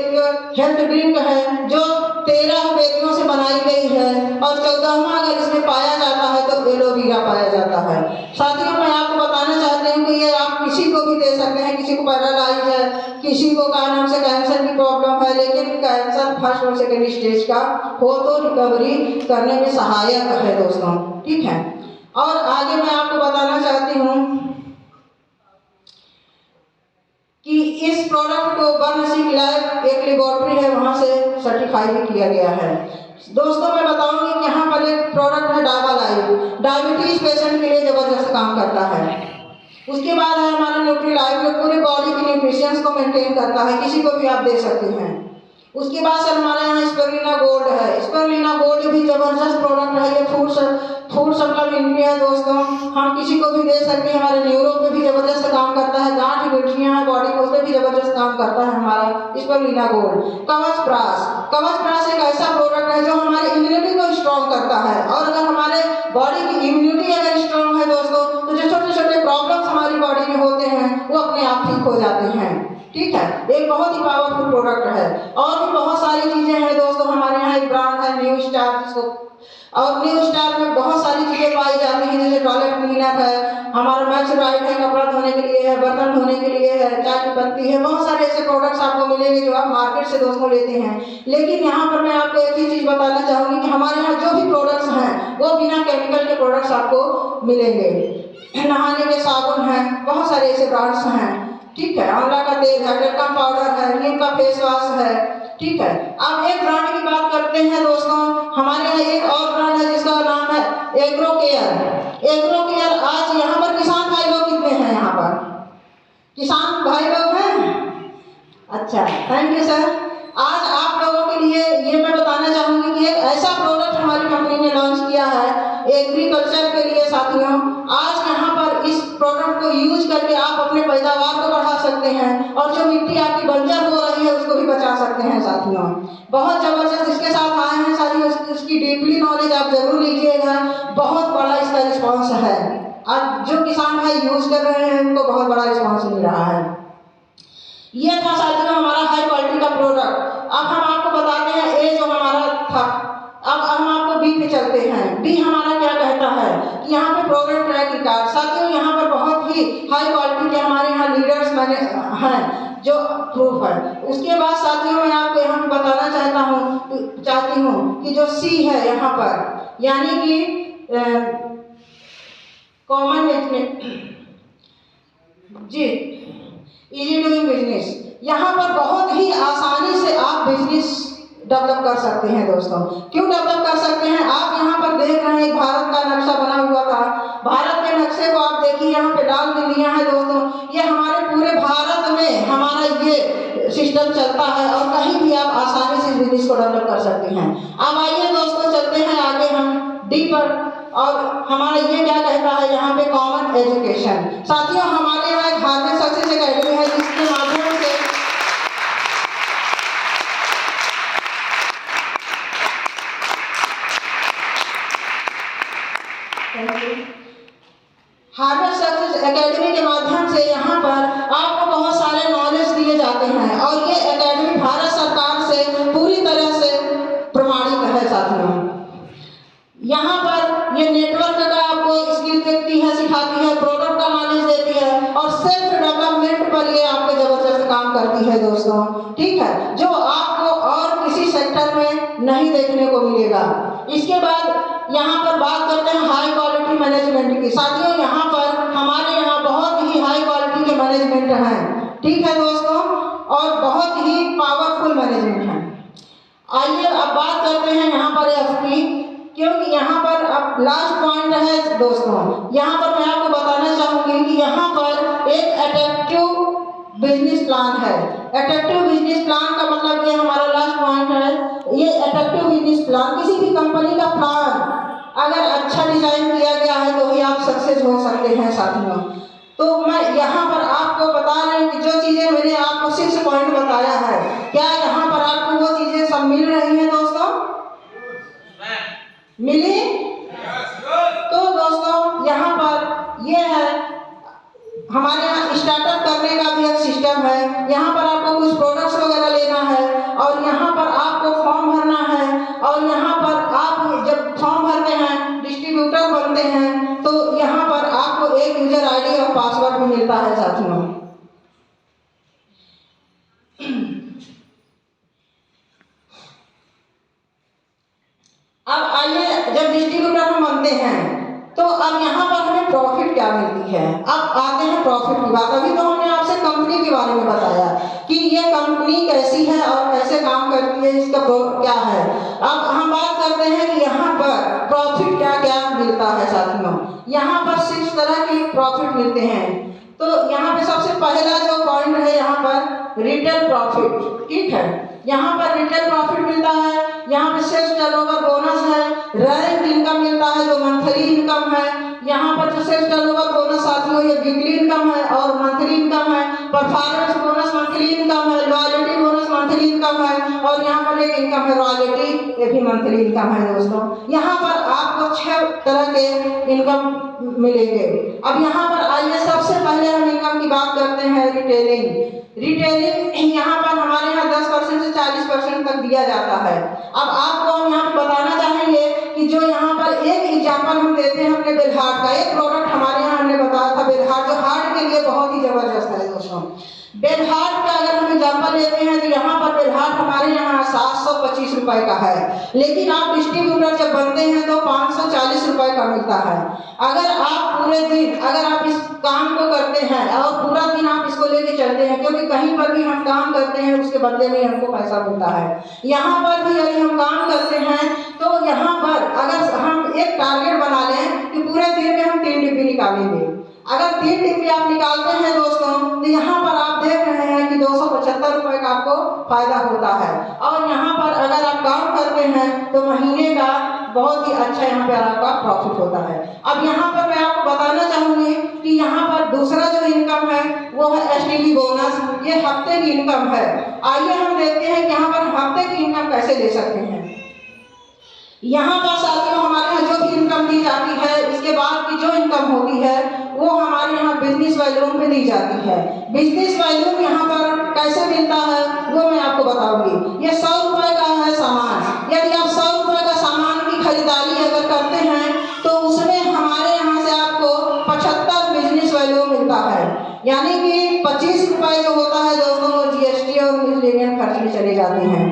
हेल्थ ड्रिंक है जो 13 बेटियों से बनाई गई है और 14वां अगर इसमें पाया जाता है तो एलोवेरा पाया जाता है। साथियों मैं आपको बताना चाहती हूँ कि ये आप किसी को भी दे सकते हैं। किसी को पैरालाइज है, किसी को क्या नाम से कैंसर की प्रॉब्लम है, लेकिन कैंसर फर्स्ट और सेकेंड स्टेज का हो तो रिकवरी करने में सहायक है दोस्तों, ठीक है। और आगे मैं आपको बताना चाहती हूँ कि इस प्रोडक्ट को बर्नसिक लैब एक लेबोरेटरी है, वहाँ से सर्टिफाई भी किया गया है। दोस्तों मैं बताऊंगी कि यहाँ पर एक प्रोडक्ट है डाबा लाइव, डायबिटीज पेशेंट के लिए जबरदस्त काम करता है। उसके बाद है हमारा न्यूट्री लाइव जो पूरे बॉडी की न्यूट्रिशंस को मेंटेन करता है, किसी को भी आप दे सकते हैं। उसके बाद सर हमारे यहाँ स्पिरुलिना गोल्ड है। स्पिरुलिना गोल्ड भी जबरदस्त प्रोडक्ट है, ये फूड सप्लीमेंट है दोस्तों, हम किसी को भी दे सकते हैं। हमारे न्यूरो पे भी जबरदस्त काम करता है, गांठ गुठलियाँ हैं बॉडी को, उस पर भी जबरदस्त काम करता है हमारा स्पिरुलिना गोल्ड। कवच प्रास एक ऐसा प्रोडक्ट है जो हमारे इम्यूनिटी को स्ट्रॉन्ग करता है, और अगर हमारे बॉडी की इम्यूनिटी अगर स्ट्रॉन्ग है दोस्तों तो जो छोटे छोटे प्रॉब्लम्स हमारी बॉडी में होते हैं वो अपने आप ठीक हो जाते हैं, ठीक है। एक बहुत ही पावरफुल प्रोडक्ट है। और भी बहुत सारी चीजें हैं दोस्तों, हमारे यहाँ एक ब्रांड है न्यू स्टार, जिसको और न्यू स्टार में बहुत सारी चीजें पाई जाती हैं, जैसे टॉयलेट क्लीनर है, हमारा मैक्स राइट है, कपड़ा धोने के लिए है, बर्तन धोने के लिए है, चाय की पत्ती है, बहुत सारे ऐसे प्रोडक्ट्स आपको मिलेंगे जो आप मार्केट से दोस्तों लेते हैं। लेकिन यहाँ पर मैं आपको एक ही चीज बताना चाहूंगी कि हमारे यहाँ जो भी प्रोडक्ट्स हैं वो बिना केमिकल के प्रोडक्ट्स आपको मिलेंगे। नहाने के साबुन हैं, बहुत सारे ऐसे ब्रांड्स हैं, ठीक है। आंवला का तेल है, टेल्कम पाउडर है, नीम का फेस वॉश है, ठीक है। अब एक ब्रांड की बात करते हैं दोस्तों, हमारे यहाँ एक और ब्रांड है जिसका नाम है एग्रो केयर। एग्रो केयर आज यहाँ पर किसान भाई लोग कितने हैं? यहाँ पर किसान भाई लोग हैं, अच्छा थैंक यू सर। आज आप लोगों के लिए ये मैं बताना चाहूँगी कि एक ऐसा प्रोडक्ट हमारी कंपनी ने लॉन्च किया है एग्रीकल्चर के लिए साथियों। आज यहाँ पर इस प्रोडक्ट को यूज करके आप अपने पैदावार को बढ़ा सकते हैं और जो मिट्टी आपकी बंजर हो रही है उसको भी बचा सकते हैं साथियों। साथियों, बहुत ज़बरदस्त इसके साथ आए हैं साथियों। इसकी डीपली नॉलेज आप ज़रूर लीजिएगा, बहुत बड़ा इसका रिस्पॉन्स है। अब जो किसान भाई यूज़ कर रहे हैं उनको बहुत बड़ा रिस्पॉन्स मिल रहा है। ये था साथियों हमारा हाई क्वालिटी का प्रोडक्ट। अब हम आपको बताते हैं ए जो हमारा था। अब हम आपको बी पे चलते हैं। बी हमारा क्या कहता है कि यहाँ पे प्रोग्राम ट्रैक रिकॉर्ड। साथियों यहाँ पर बहुत ही हाई क्वालिटी के हमारे यहाँ लीडर्स मैंने हैं जो प्रूफ है। उसके बाद साथियों मैं आपको यहाँ पे बताना चाहती हूँ कि जो सी है यहाँ पर, यानी कि कॉमन जी इजी डूइंग बिजनेस, यहाँ पर बहुत ही आसानी से आप बिजनेस डेवलप कर सकते हैं दोस्तों। क्यों डेवलप कर सकते हैं? आप यहाँ पर देख रहे हैं भारत का नक्शा बना हुआ था। भारत के नक्शे को आप देखिए, यहाँ पे लाल बिंदियाँ हैं दोस्तों। ये हमारे पूरे भारत में हमारा ये सिस्टम चलता है और कहीं भी आप आसानी से बिजनेस को डेवलप कर सकते हैं। अब आइए दोस्तों चलते हैं आगे हम डी पर, और हमारा ये क्या कहता है यहाँ पे कॉमन एजुकेशन। साथियों हमारे यहाँ एक हार्वर्ड सक्सेस एकेडमी है जिसके माध्यम से हार्वर्ड सक्सेस एकेडमी के माध्यम से यहाँ पर आपको बहुत सारे नॉलेज दिए जाते हैं और ये एकेडमी भारत सरकार से पूरी तरह से प्रमाणित है साथियों। यहाँ पर ये नेटवर्क का आपको स्किल देती है, सिखाती है, प्रोडक्ट का नॉलेज देती है और सेल्फ डेवलपमेंट पर ये आपके जबरदस्त काम करती है दोस्तों। ठीक है, जो आपको और किसी सेक्टर में नहीं देखने को मिलेगा। इसके बाद यहाँ पर बात करते हैं हाई क्वालिटी मैनेजमेंट की। साथियों यहाँ पर हमारे यहाँ बहुत ही हाई क्वालिटी के मैनेजमेंट हैं, ठीक है दोस्तों, और बहुत ही पावरफुल मैनेजमेंट है। आइए अब बात करते हैं यहाँ पर एफ की, क्योंकि यहाँ पर अब लास्ट पॉइंट है दोस्तों। यहाँ पर मैं आपको बताना चाहूँगी कि यहाँ पर एक अट्रैक्टिव बिजनेस प्लान है। अट्रैक्टिव बिजनेस प्लान का मतलब ये हमारा लास्ट पॉइंट है। ये अट्रैक्टिव बिजनेस प्लान, किसी भी कंपनी का प्लान अगर अच्छा डिजाइन किया गया है तो ही आप सक्सेस हो सकते हैं साथियों। तो मैं यहाँ पर आपको बता रही हूँ कि जो चीज़ें मैंने आपको 6 पॉइंट बताया है, क्या यहाँ पर आपको वो चीज़ें सब मिल रही हैं दोस्तों? मिली? तो दोस्तों यहाँ पर ये है हमारे यहाँ स्टार्टअप करने का भी एक सिस्टम है। यहाँ पर आपको कुछ प्रोडक्ट्स वगैरह लेना है और यहाँ पर आपको फॉर्म भरना है और यहाँ पर आप जब फॉर्म भरते हैं, डिस्ट्रीब्यूटर बनते हैं, तो यहाँ पर आपको एक यूजर आईडी और पासवर्ड भी मिलता है साथियों। अब आइए जब डिस्ट्रीब्यूटर हम बनते हैं तो अब यहाँ पर हमें प्रॉफिट क्या मिलती है। अब आते हैं प्रॉफिट की बात। अभी तो हमने आपसे कंपनी के बारे में बताया कि ये कंपनी कैसी है और कैसे काम करती है, इसका क्या है। अब हम बात करते हैं कि यहाँ पर प्रॉफिट क्या क्या मिलता है साथियों। यहाँ पर 6 तरह के प्रॉफिट मिलते हैं। तो यहाँ पे सबसे पहला जो पॉइंट है यहाँ पर रिटेल प्रॉफिट, ठीक है। यहाँ पर रिटेल प्रॉफिट मिलता है। यहाँ पे सेल्स टर्नओवर बोनस है, रेंट इनकम मिलता है जो मंथली इनकम है। यहाँ पर जो सेल्स टर्नओवर बोनस साथियों ये वीकली इनकम है और मंथली इनकम है। परफॉर्मेंस बोनस मंथली इनकम है, लॉयल्टी बोनस मंथली इनकम है और यहाँ पर एक इनकम है रॉयल्टी, ये भी मंथली इनकम है दोस्तों। यहाँ पर आपको 6 तरह के इनकम मिलेंगे। अब यहाँ पर आइए सबसे पहले हम इनकम की बात करते हैं रिटेलिंग। रिटेलिंग यहाँ पर हमारे यहाँ 10% से 40% तक दिया जाता है। अब आपको हम यहाँ पे बताना चाहेंगे कि जो यहाँ पर एक एग्जाम्पल हम देते हैं अपने बेलहाट का। एक प्रोडक्ट हमारे यहाँ हमने बताया था बेलहाट, जो हार्ट के लिए बहुत ही जबरदस्त है दोस्तों। बेलहाट का अगर हम एग्जाम्पल लेते हैं तो यहाँ पर बेलहाट हमारे यहाँ 725 रुपए का है, लेकिन आप डिस्ट्रीब्यूटर जब बनते हैं तो 540 रुपए का मिलता है। अगर आप पूरे दिन अगर आप इस काम को करते हैं और पूरा दिन आप इसको लेके चलते हैं, क्योंकि कहीं पर भी हम काम करते हैं उसके बदले में हमको पैसा मिलता है। यहाँ पर भी यदि हम काम करते हैं तो यहाँ पर अगर हम एक टारगेट बना लें कि पूरे दिन में हम 3 डिब्बी निकालेंगे। अगर 3 डिब्बी आप निकालते हैं दोस्तों तो यहाँ पर आप देख रहे हैं कि 275 रुपए का आपको फायदा होता है। और यहाँ पर अगर आप काम करते हैं तो महीने का बहुत ही अच्छा यहाँ पर आपका प्रॉफिट होता है। अब यहाँ पर मैं आपको बताना चाहूँगी कि यहाँ पर दूसरा जो इनकम है वो है STV बोनस। ये हफ्ते की इनकम है आइए हम देखते हैं कि यहाँ पर हफ्ते की इनकम कैसे ले सकते हैं। यहाँ पर साथियों हमारे यहाँ जो भी इनकम दी जाती है, इसके बाद की जो इनकम होती है वो हमारे यहाँ बिजनेस वॉल्यूम पे दी जाती है। बिजनेस वॉल्यूम यहाँ पर कैसे मिलता है वो मैं आपको बताऊंगी। ये 100 रुपए का है सामान। यदि आप 100 रुपए का सामान की खरीदारी अगर करते हैं तो उसमें हमारे यहाँ से आपको 75 बिजनेस वॉल्यूम मिलता है, यानी कि 25 रुपए जो होता है दोस्तों वो GST और मिसलेनियस खर्च में चले जाते हैं।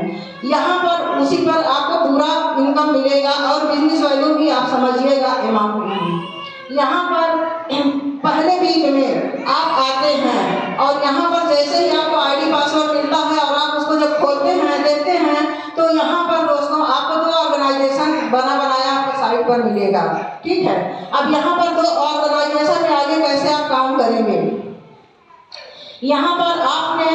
यहाँ पर उसी पर आपको पूरा इनकम मिलेगा और बिजनेस वैल्यू भी आप समझिएगा अमाउंट नहीं। यहाँ पर पहले वीक में आप आते हैं और यहाँ पर जैसे ही आपको ID पासवर्ड मिलता है और आप उसको जब खोलते हैं देखते हैं तो यहाँ पर दोस्तों आपको 2 ऑर्गेनाइजेशन बनाया आपको साइट पर मिलेगा। ठीक है, अब यहाँ पर 2 ऑर्गेनाइजेशन में आगे कैसे आप काम करेंगे। यहाँ पर आपने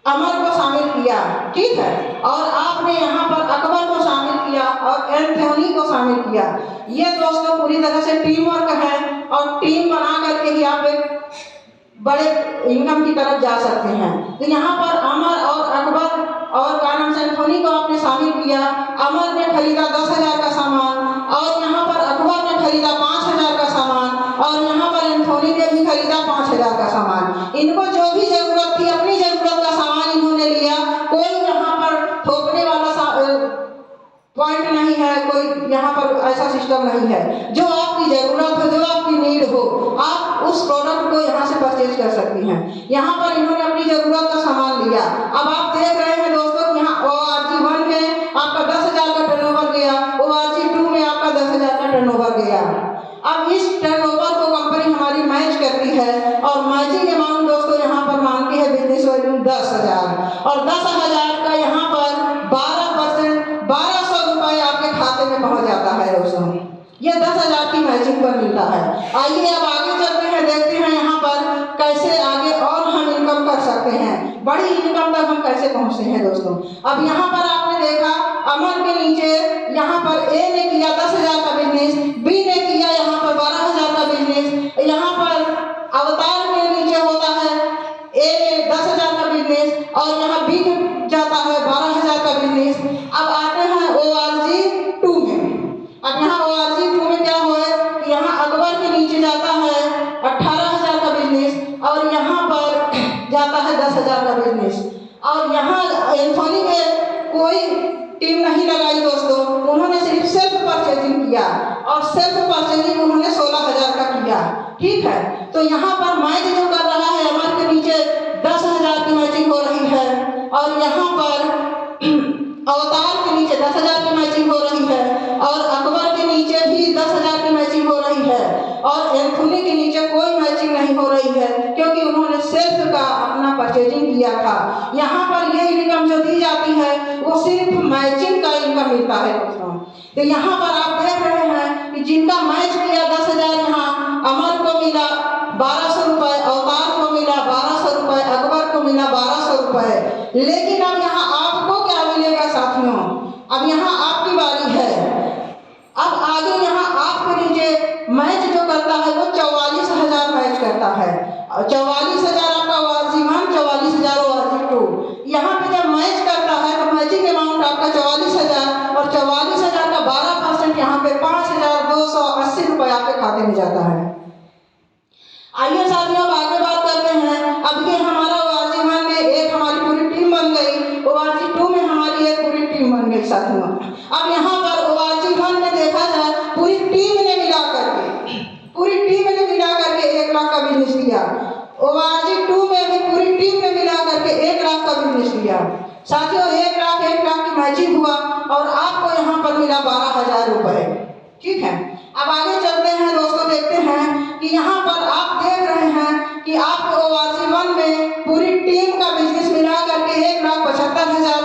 अमर को शामिल किया, ठीक है, और आपने यहाँ पर अकबर को शामिल किया और एंथोनी को शामिल किया। ये दोस्तों पूरी तरह से टीम वर्क है और टीम बना करके ही आप एक बड़े इनकम की तरफ जा सकते हैं। तो यहाँ पर अमर और अकबर और का नाम से एंथोनी को आपने शामिल किया। अमर ने खरीदा 10,000 का सामान और यहाँ पर अकबर ने खरीदा 5,000 का सामान और यहाँ पर एंथोनी ने भी खरीदा 5,000 का सामान। इनको जो भी जरूरत थी अपनी जरूरत का सामान इन्होंने लिया। कोई यहाँ पर थोपने वाला पॉइंट नहीं है, कोई यहाँ पर ऐसा सिस्टम नहीं है। जो आपकी जरूरत हो, जो आपकी नीड हो, आप उस प्रोडक्ट को यहाँ से परचेज कर सकती हैं। यहाँ पर इन्होंने अपनी जरूरत का सामान लिया। अब आप देख रहे हैं दोस्तों कि यहाँ ORG 1 में आपका 10,000 का टर्नओवर गया, ORG 2 में आपका 10,000 का टर्नओवर गया। अब इस टर्नओवर को कंपनी हमारी मैच करती है और मैचिंग अमाउंट दोस्तों यहाँ पर मांगती है बिजनेस वॉल्यूम 10,000 और 10,000 का यहाँ पर 12% 1,200 रुपए आपके खाते में पहुँच जाता है दोस्तों। ये 10,000 की मैचिंग पर मिलता है। आइए अब आगे चलते हैं, देखते हैं यहाँ पर कैसे आगे और हम इनकम कर सकते हैं, बड़ी इनकम तक हम कैसे पहुँचते हैं दोस्तों। अब यहाँ पर आपने देखा अमर के नीचे यहाँ पर A ने किया 10,000 का बिजनेस, B ने किया यहाँ पर 12,000 का बिजनेस। यहाँ पर अवतार के नीचे होता है A ने 10,000 का बिजनेस और यहाँ B जाता है 12,000 का बिजनेस। अब आते हैं ORG 2 में। अब यहाँ ORG 2 में क्या हुआ है कि यहाँ अकबर के नीचे जाता है 18,000 का बिजनेस और यहाँ पर जाता है 10,000 का बिजनेस। और यहाँ एंथोनी ने कोई टीम नहीं लगाई दोस्तों, उन्होंने सिर्फ सेल्फ परचेजिंग किया और सेल्फ परचेजिंग उन्होंने 16,000 का किया। ठीक है, तो यहाँ पर मैच जो कर रहा है अमर के नीचे 10,000 की मैचिंग हो रही है और यहाँ पर अवतार के नीचे 10,000 की मैचिंग हो रही है और अकबर के नीचे भी 10,000 की मैचिंग हो रही है और एंथोनी के नीचे कोई मैचिंग नहीं हो रही है क्योंकि उन्होंने सेल्फ का अपना परचेजिंग किया था। यहाँ पर ये इनकम जो दी जाती है वो सिर्फ मैचिंग का इनकम मिलता है दोस्तों। तो यहाँ पर आप देख रहे हैं कि जिनका मैच किया 10,000, यहाँ अमर को मिला 1,200 रुपए, अवतार को मिला 1,200 रुपए, अकबर को मिला 1,200 रुपए। लेकिन अब यहाँ आपको क्या मिलेगा साथियों, अब यहाँ आपकी बारी है। अब आगे यहाँ आपके नीचे मैच जो करता है वो 44,000 मैच करता है। 44,000 आपका ORG 1, 44,000 ORG 2। यहाँ पे जब मैच करता है तो मैचिंग अमाउंट आपका 44,000 और 44,000 का 12% यहाँ पे 5,280 रुपए आपके खाते में जाता है। आइए साथियों अब आगे बात करते हैं। अब ये हमारा ORG 1 में एक हमारी पूरी टीम बन गई, ORG 2 में हमारी एक पूरी टीम बन गई साथियों। अब यहाँ पर ORG 1 में देखा जाए पूरी टीम ने मिला करके 1 लाख का बिजनेस किया। ORG 2 में भी पूरी टीम ने मिला करके 1 लाख का बिजनेस किया। साथियों 1 लाख की मैचिंग हुआ और आपको यहाँ पर मिला 12,000 रुपए। ठीक है, अब आगे चलते हैं दोस्तों, देखते हैं कि यहाँ पर आप देख रहे हैं कि आपको ORG 1 में पूरी टीम का बिजनेस मिला करके 1,75,000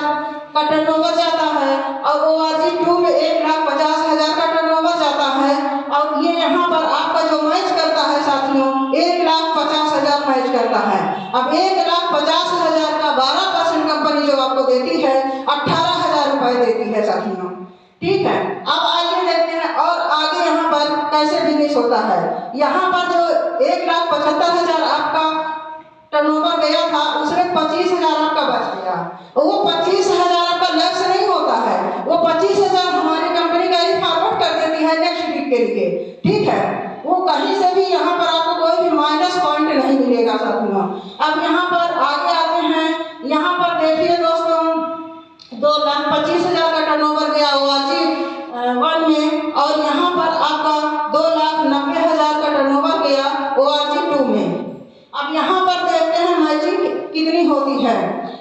का टर्नओवर जाता है और ORG 2 में 1,50,000 का टर्नओवर जाता है। और ये यहाँ पर आपका जो मैच करता है साथियों 1,50,000 मैच करता है। अब 1,50,000 का 12% कंपनी जो आपको देती है 18,000 रुपए देती है साथियों। ठीक है, अब आइए देखते हैं और आगे यहाँ पर कैसे बिजनेस होता है। यहाँ पर जो 1,75,000 आपका टर्नओवर गया था उसमें 25 25,000 आपका बच गया। वो 25,000 आपका लक्ष्य नहीं होता है, वो 25,000 हमारी कंपनी कैरी फॉरवर्ड कर देती है नेक्स्ट वीक के लिए, ठीक है। वो कहीं से भी यहाँ पर आपको कोई भी माइनस पॉइंट नहीं मिलेगा साथियों। अब यहाँ पर आगे आते हैं, यहाँ पर देखिए दोस्तों 2,25,000 का टर्नओवर गया ORG 1 में, और यहाँ पर आपका 2,90,000 का टर्नओवर गया ORG 2 में। अब यहाँ पर देखते हैं मैचिंग कितनी होती है।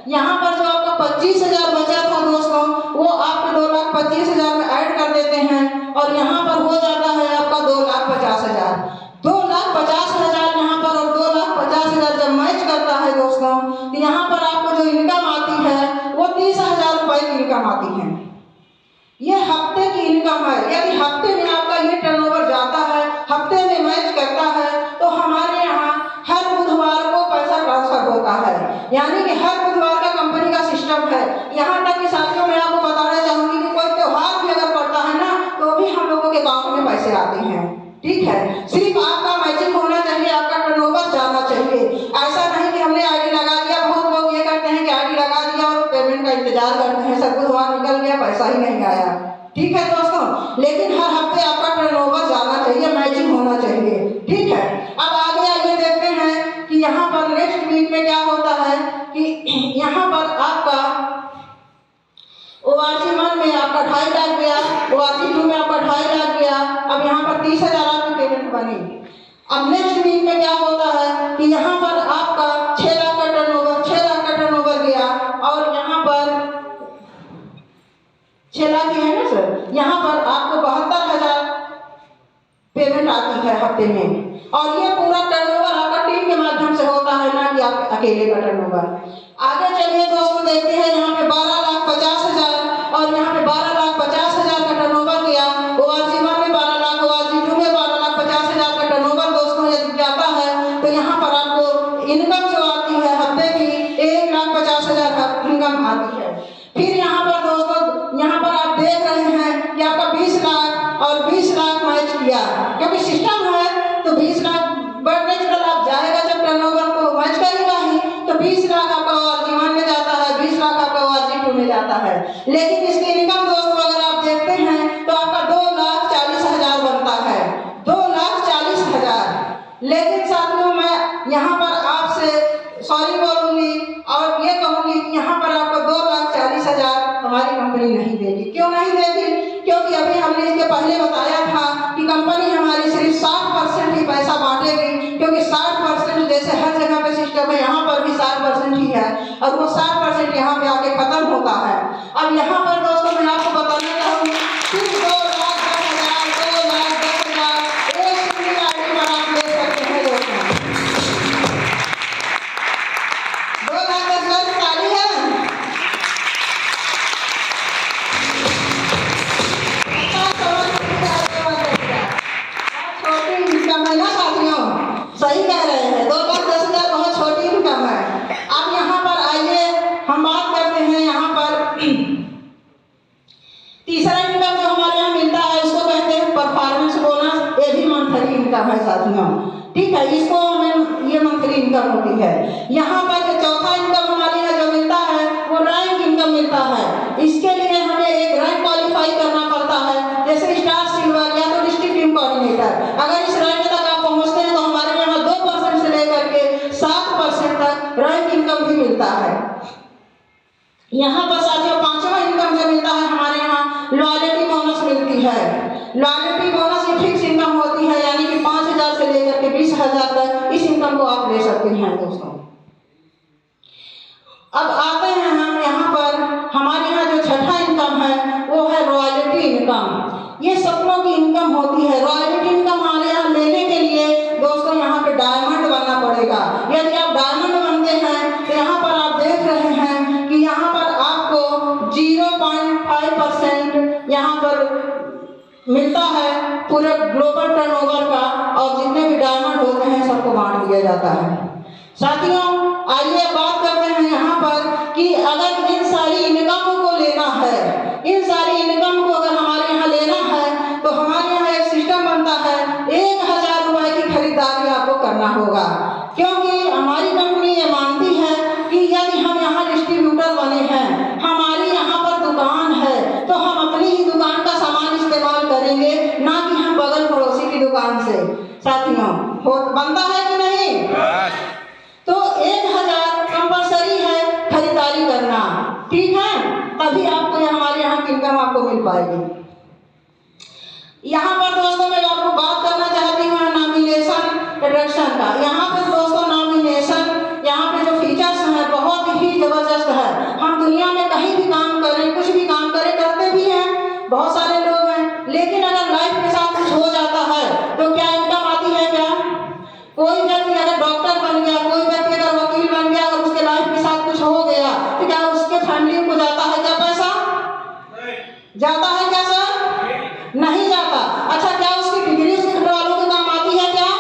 यहाँ पर जो आपका 25,000 बचा था दोस्तों, वो आपके 2,25,000 में ऐड कर देते हैं, और यहाँ पर हो जाता है आपका 2,50,000। 2,50,000 यहाँ पर और 2,50,000 जब मैच करता है दोस्तों, तो यहाँ पर आपको जो इनकम आती है वो 30,000 रुपए की इनकम आती है। ये हफ्ते की इनकम है। यदि हफ्ते में आपका ये टर्नओवर जाता है, हफ्ते में मैच करता है, तो हमारे यहाँ हर बुधवार को पैसा ट्रांसफर होता है, यानी कि हर बुधवार का कंपनी का सिस्टम है। यहाँ तक कि साथियों मैं आपको बताना चाहूंगी कि कोई त्योहार भी अगर पड़ता है ना, तो भी हम लोगों के अकाउंट में पैसे आते हैं, ठीक है। सिर्फ आपका मैचिंग होना चाहिए, आपका टर्नओवर जाना चाहिए। ऐसा नहीं कि हमने आईडी लगा दिया, बहुत लोग ये करते हैं कि आईडी लगा दिया और पेमेंट का इंतजार करते हैं, सब बुधवार निकल गया पैसा ही नहीं आया, ठीक है दोस्तों। लेकिन हर हफ्ते आपका टर्नओवर जाना चाहिए, मैचिंग होना चाहिए, ठीक है। अब आगे आइए देखते हैं कि यहाँ पर नेक्स्ट वीक में क्या होता है कि यहाँ पर आपका ORG 1 में आपका 2.5 लाख गया, ORG 2 में आपका 2.5 लाख गया। अब यहाँ पर 30,000 आपकी पेमेंट बनी। अब नेक्स्ट वीक में क्या होता है कि यहाँ पर आपका 6 लाख का टर्नओवर गया, और यहाँ पर 6 लाख ही है ना सर, यहाँ पर आपको 72,000 पेमेंट आती है हफ्ते में। और ये पूरा टर्नओवर आपका टीम के माध्यम से होता है, ना कि आप अकेले का टर्नओवर। आगे चलिए दोस्तों देखते हैं, यहाँ पे 12,50,000 और यहाँ पे 12,50,000 का टर्नओवर गया। ORG 1 में 12 लाख, ORG 2 में 12,50,000 का टर्नओवर दोस्तों यदि जाता है, तो यहाँ पर आपको इनकम जो आती है हफ्ते की 1,50,000 इनकम आती है। फिर यहाँ पर दोस्तों, यहाँ पर आप देख रहे हैं कि आपका 20 लाख और 20 लाख मैच किया, क्योंकि सिस्टम है तो 20 लाख बट नेचुरल आप जाएगा जब टर्नओवर तो मैच करेगा ही, तो 20 लाख आपका ORG 1 में जाता है, 20 लाख आपका ORG 2 में जाता है। लेकिन इसकी इनकम दोस्तों अगर आप देखते हैं तो आपका 2,40,000 बनता है, 2,40,000। लेकिन साथियों मैं यहाँ पर आपसे सॉरी बोलूंगी और ये कहूंगी कि यहाँ पर आपको 2,40,000 हमारी कंपनी नहीं देगी। क्यों नहीं देगी? क्योंकि अभी हमने इसके पहले बताया था कि कंपनी हमारी सिर्फ 60% ही पैसा बांटेगी, क्योंकि 60% जैसे हर जगह पे सिस्टम है, यहाँ पर भी 60% ही है, और वो 60% यहाँ पे आके खत्म होता है। अब यहाँ पर दोस्तों मैं आपको बताना चाहूँगी, सिर्फ 2,10,000 एक सिंगल आईडी पर आप ले सकते हैं दोस्तों। 2,10,000 ताली है। सही कह रहे हैं, 2,10,000 बहुत छोटी इनकम है। अब यहाँ पर आइए हम बात करते हैं, यहाँ पर तीसरा इनकम जो हमारे यहाँ मिलता है इसको कहते हैं परफॉर्मेंस बोनस। ये भी मंथली इनकम है साथियों, ठीक है, इसको हमें ये मंथली इनकम होती है। यहाँ पर जो चौथा इनकम हमारे यहाँ जो मिलता है वो रैंक इनकम मिलता है। इसके लिए हमें एक रैंक क्वालिफाई करना पड़ता है, जैसे स्टार, सिल्वर या तो डिस्ट्रिक्ट टीम कोऑर्डिनेटर। अगर इस रैंक तक आप पहुँचते हैं तो हमारे यहाँ 2% से लेकर के 7% तक रैंक इनकम भी मिलता है। यहाँ पर साथियों पांचवा इनकम जो मिलता है हमारे यहाँ लॉयल्टी बोनस मिलती है। लॉयल्टी बोनस ये फिक्स इनकम होती है, यानी कि 5,000 से लेकर के 20,000 तक इस इनकम को आप ले सकते हैं दोस्तों। अब आते हैं हम यहाँ पर, हमारे यहाँ जो छठा इनकम है वो है रॉयल्टी इनकम। ये सपनों की इनकम होती है। रॉयल्टी इनकम हमारे यहाँ लेने के लिए दोस्तों यहाँ पे डायमंड बनना पड़ेगा। यदि आप डायमंड बनते हैं तो यहाँ पर आप देख रहे हैं कि यहाँ पर आपको 0.5% यहाँ पर मिलता है पूरे ग्लोबल टर्नओवर का, और जितने भी डायमंड होते हैं सबको बांट दिया जाता है। साथियों आइए बात करते हैं यहाँ पर कि अगर इन सारी इनकमों को लेना है, इन सारी इनकम को अगर हमारे यहाँ लेना है तो हमारे यहाँ एक सिस्टम बनता है, 1,000 रुपए की खरीदारी आपको करना होगा। क्योंकि हमारी कंपनी ये मानती है कि यदि हम दुकान से। साथियों, हो बनता है कि नहीं? तो 1000 कंपलसरी है खरीदारी करना, ठीक है? तभी आपको हमारे यहाँ की इनकम आपको मिल पाएगी। यहाँ पर दोस्तों मैं आपको बात करना चाहती हूँ नॉमिनेशन रिडक्शन का। यहाँ पे दोस्तों नॉमिनेशन, यहाँ पे जो फीचर्स हैं बहुत ही जबरदस्त है। हम दुनिया में कहीं भी काम करें, कुछ भी काम करें, करते भी हैं, बहुत सारे लोग हैं, लेकिन अगर लाइफ के साथ कुछ हो जाता है तो क्या इनकम आती है? क्या कोई व्यक्ति अगर डॉक्टर बन गया, कोई व्यक्ति अगर वकील बन गया, अगर उसके लाइफ के साथ कुछ हो गया तो क्या उसके फैमिली को जाता है क्या पैसा? जाता है क्या सर? नहीं जाता। अच्छा, क्या उसकी डिग्री उसके घर वालों के काम आती है? क्या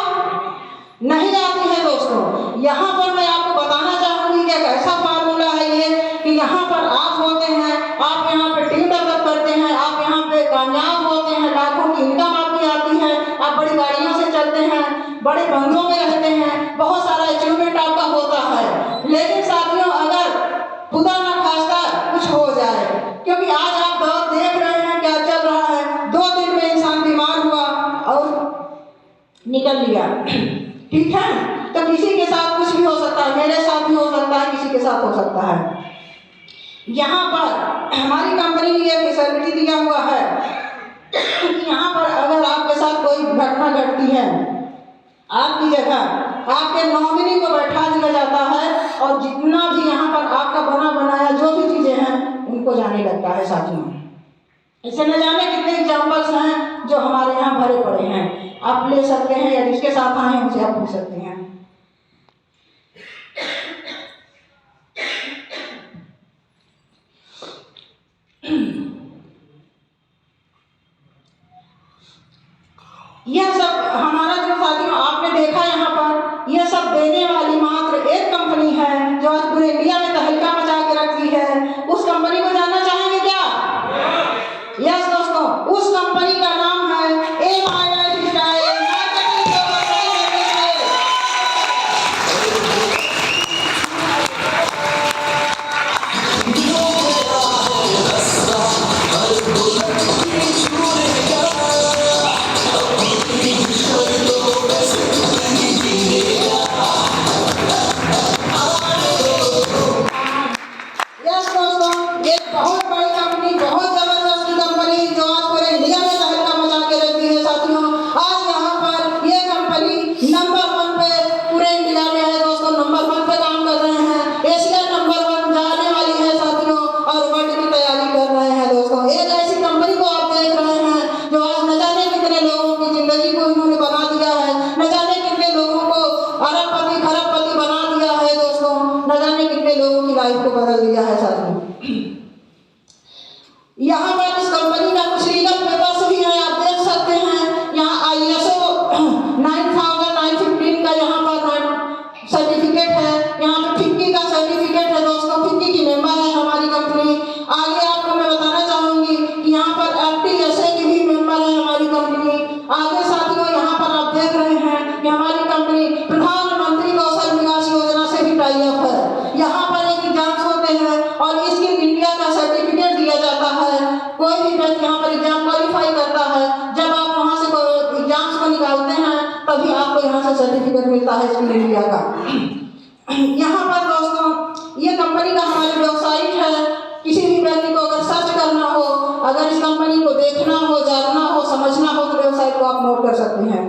नहीं आती है दोस्तों। यहाँ पर मैं आपको बताना चाहूंगी कि एक ऐसा फार्मूला है ये कि यहाँ पर आप होते हैं, आप यहाँ पे टीम डेवलप करते हैं, आप यहाँ पे कामयाब होते हैं, लाखों की इनकम आपकी आती है, आप बड़ी गाड़ियों से चलते हैं, बड़े बंगलों में रहते हैं, बहुत सारा अचीवमेंट आपका होता है। लेकिन साथियों, अगर खुदा न खास्ता कुछ हो जाए, क्योंकि आज आप दौर देख रहे हैं क्या चल रहा है, 2 दिन में इंसान बीमार हुआ और निकल लिया, ठीक है? तो किसी के साथ कुछ भी हो सकता है, मेरे साथ भी हो सकता है, किसी के साथ हो सकता है। यहाँ पर हमारी कंपनी ने यह फैसिलिटी दिया हुआ है कि यहाँ पर अगर आपके साथ कोई घटना घटती है, आपकी जगह आपके नॉमिनी को बैठा दिया जाता है और जितना भी यहाँ पर आपका बना बनाया जो भी चीजें हैं उनको जाने लगता है। साथियों, इसे न जाने कितने एग्जाम्पल्स हैं जो हमारे यहाँ भरे पड़े हैं, आप ले सकते हैं या जिसके साथ आए हैं उनसे आप पूछ सकते हैं। यह सब हमारा जो साथियों आपने देखा यहाँ पर, यह सब देने वाली मात्र एक कंपनी है जो आज पूरे इंडिया में तहलका मचा के रखी है। उस कंपनी को जानना चाहेंगे क्या? यस दोस्तों, उस कंपनी का नाम है MI लाइफस्टाइल लाइफ को बदल दिया है साथियों। यहाँ पर इस कंपनी का कुछ लीगल पेपर्स भी है, आप देख सकते हैं। यहाँ ISO 9015 का यहाँ पर सर्टिफिकेट है, यहाँ पे फिक्की का सर्टिफिकेट है दोस्तों, फिक्की की मेंबर है हमारी कंपनी। आगे आपको मैं बताना चाहूंगी कि यहाँ पर FTSA की भी मेंबर है हमारी कंपनी। आगे साथियों यहाँ पर आप देख रहे हैं कि हमारी कंपनी प्रधानमंत्री कौशल विकास योजना से भी टाई अप है। यहाँ पर एक एग्जाम्स होते हैं और इसकी इंडिया का सर्टिफिकेट दिया जाता है। कोई भी व्यक्ति यहाँ पर एग्जाम क्वालिफाई करता है, जब आप वहाँ से एग्जाम्स को निकालते हैं तभी आपको यहाँ से सर्टिफिकेट मिलता है इसकी इंडिया का। यहाँ पर दोस्तों ये कंपनी का हमारी वेबसाइट है, किसी भी व्यक्ति को अगर सर्च करना हो, अगर इस कंपनी को देखना हो, जानना हो, समझना हो तो वेबसाइट को आप नोट कर सकते हैं।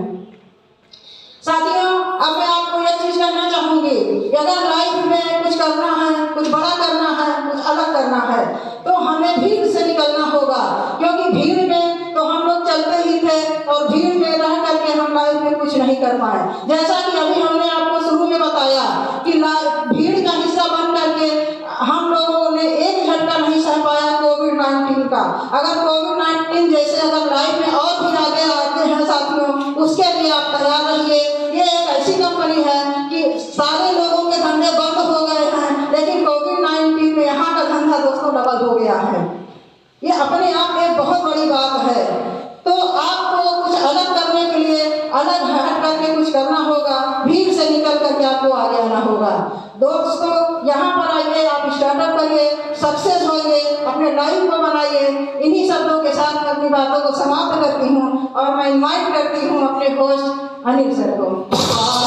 साथियों, अब मैं आपको एक चीज कहना चाहूंगी कि अगर लाइफ में कुछ करना है, कुछ बड़ा करना है, कुछ अलग करना है तो हमें भीड़ से निकलना होगा, क्योंकि भीड़ में तो हम लोग चलते ही थे और भीड़ में रह करके हम लाइफ में कुछ नहीं कर पाए। जैसा कि अभी हमने आपको शुरू में बताया कि भीड़ का हिस्सा बन करके हम लोगों ने एक झटका नहीं सह पाया कोविड-19 का। अगर कोविड-19 जैसे अगर लाइफ में और भी आगे आते हैं साथियों, उसके लिए आप तैयार रहिए। ये एक ऐसी कंपनी है कि सारे लोगों के धंधे बंद हो गए हैं, लेकिन कोविड-19 में यहाँ का धंधा दोस्तों डबल हो गया है। ये अपने आप में बहुत बड़ी बात है। तो आपको कुछ अलग करने के लिए अलग हट करके कुछ करना होगा, भीड़ से निकल कर करके आपको आगे आना होगा। दोस्तों, यहाँ पर आइए, आप स्टार्टअप करिए, सक्सेस होइए, अपने लाइफ को बनाइए। इन्हीं शब्दों के साथ मैं अपनी बातों को समाप्त करती हूँ और मैं इनवाइट करती हूँ अपने होस्ट अनिल सर को।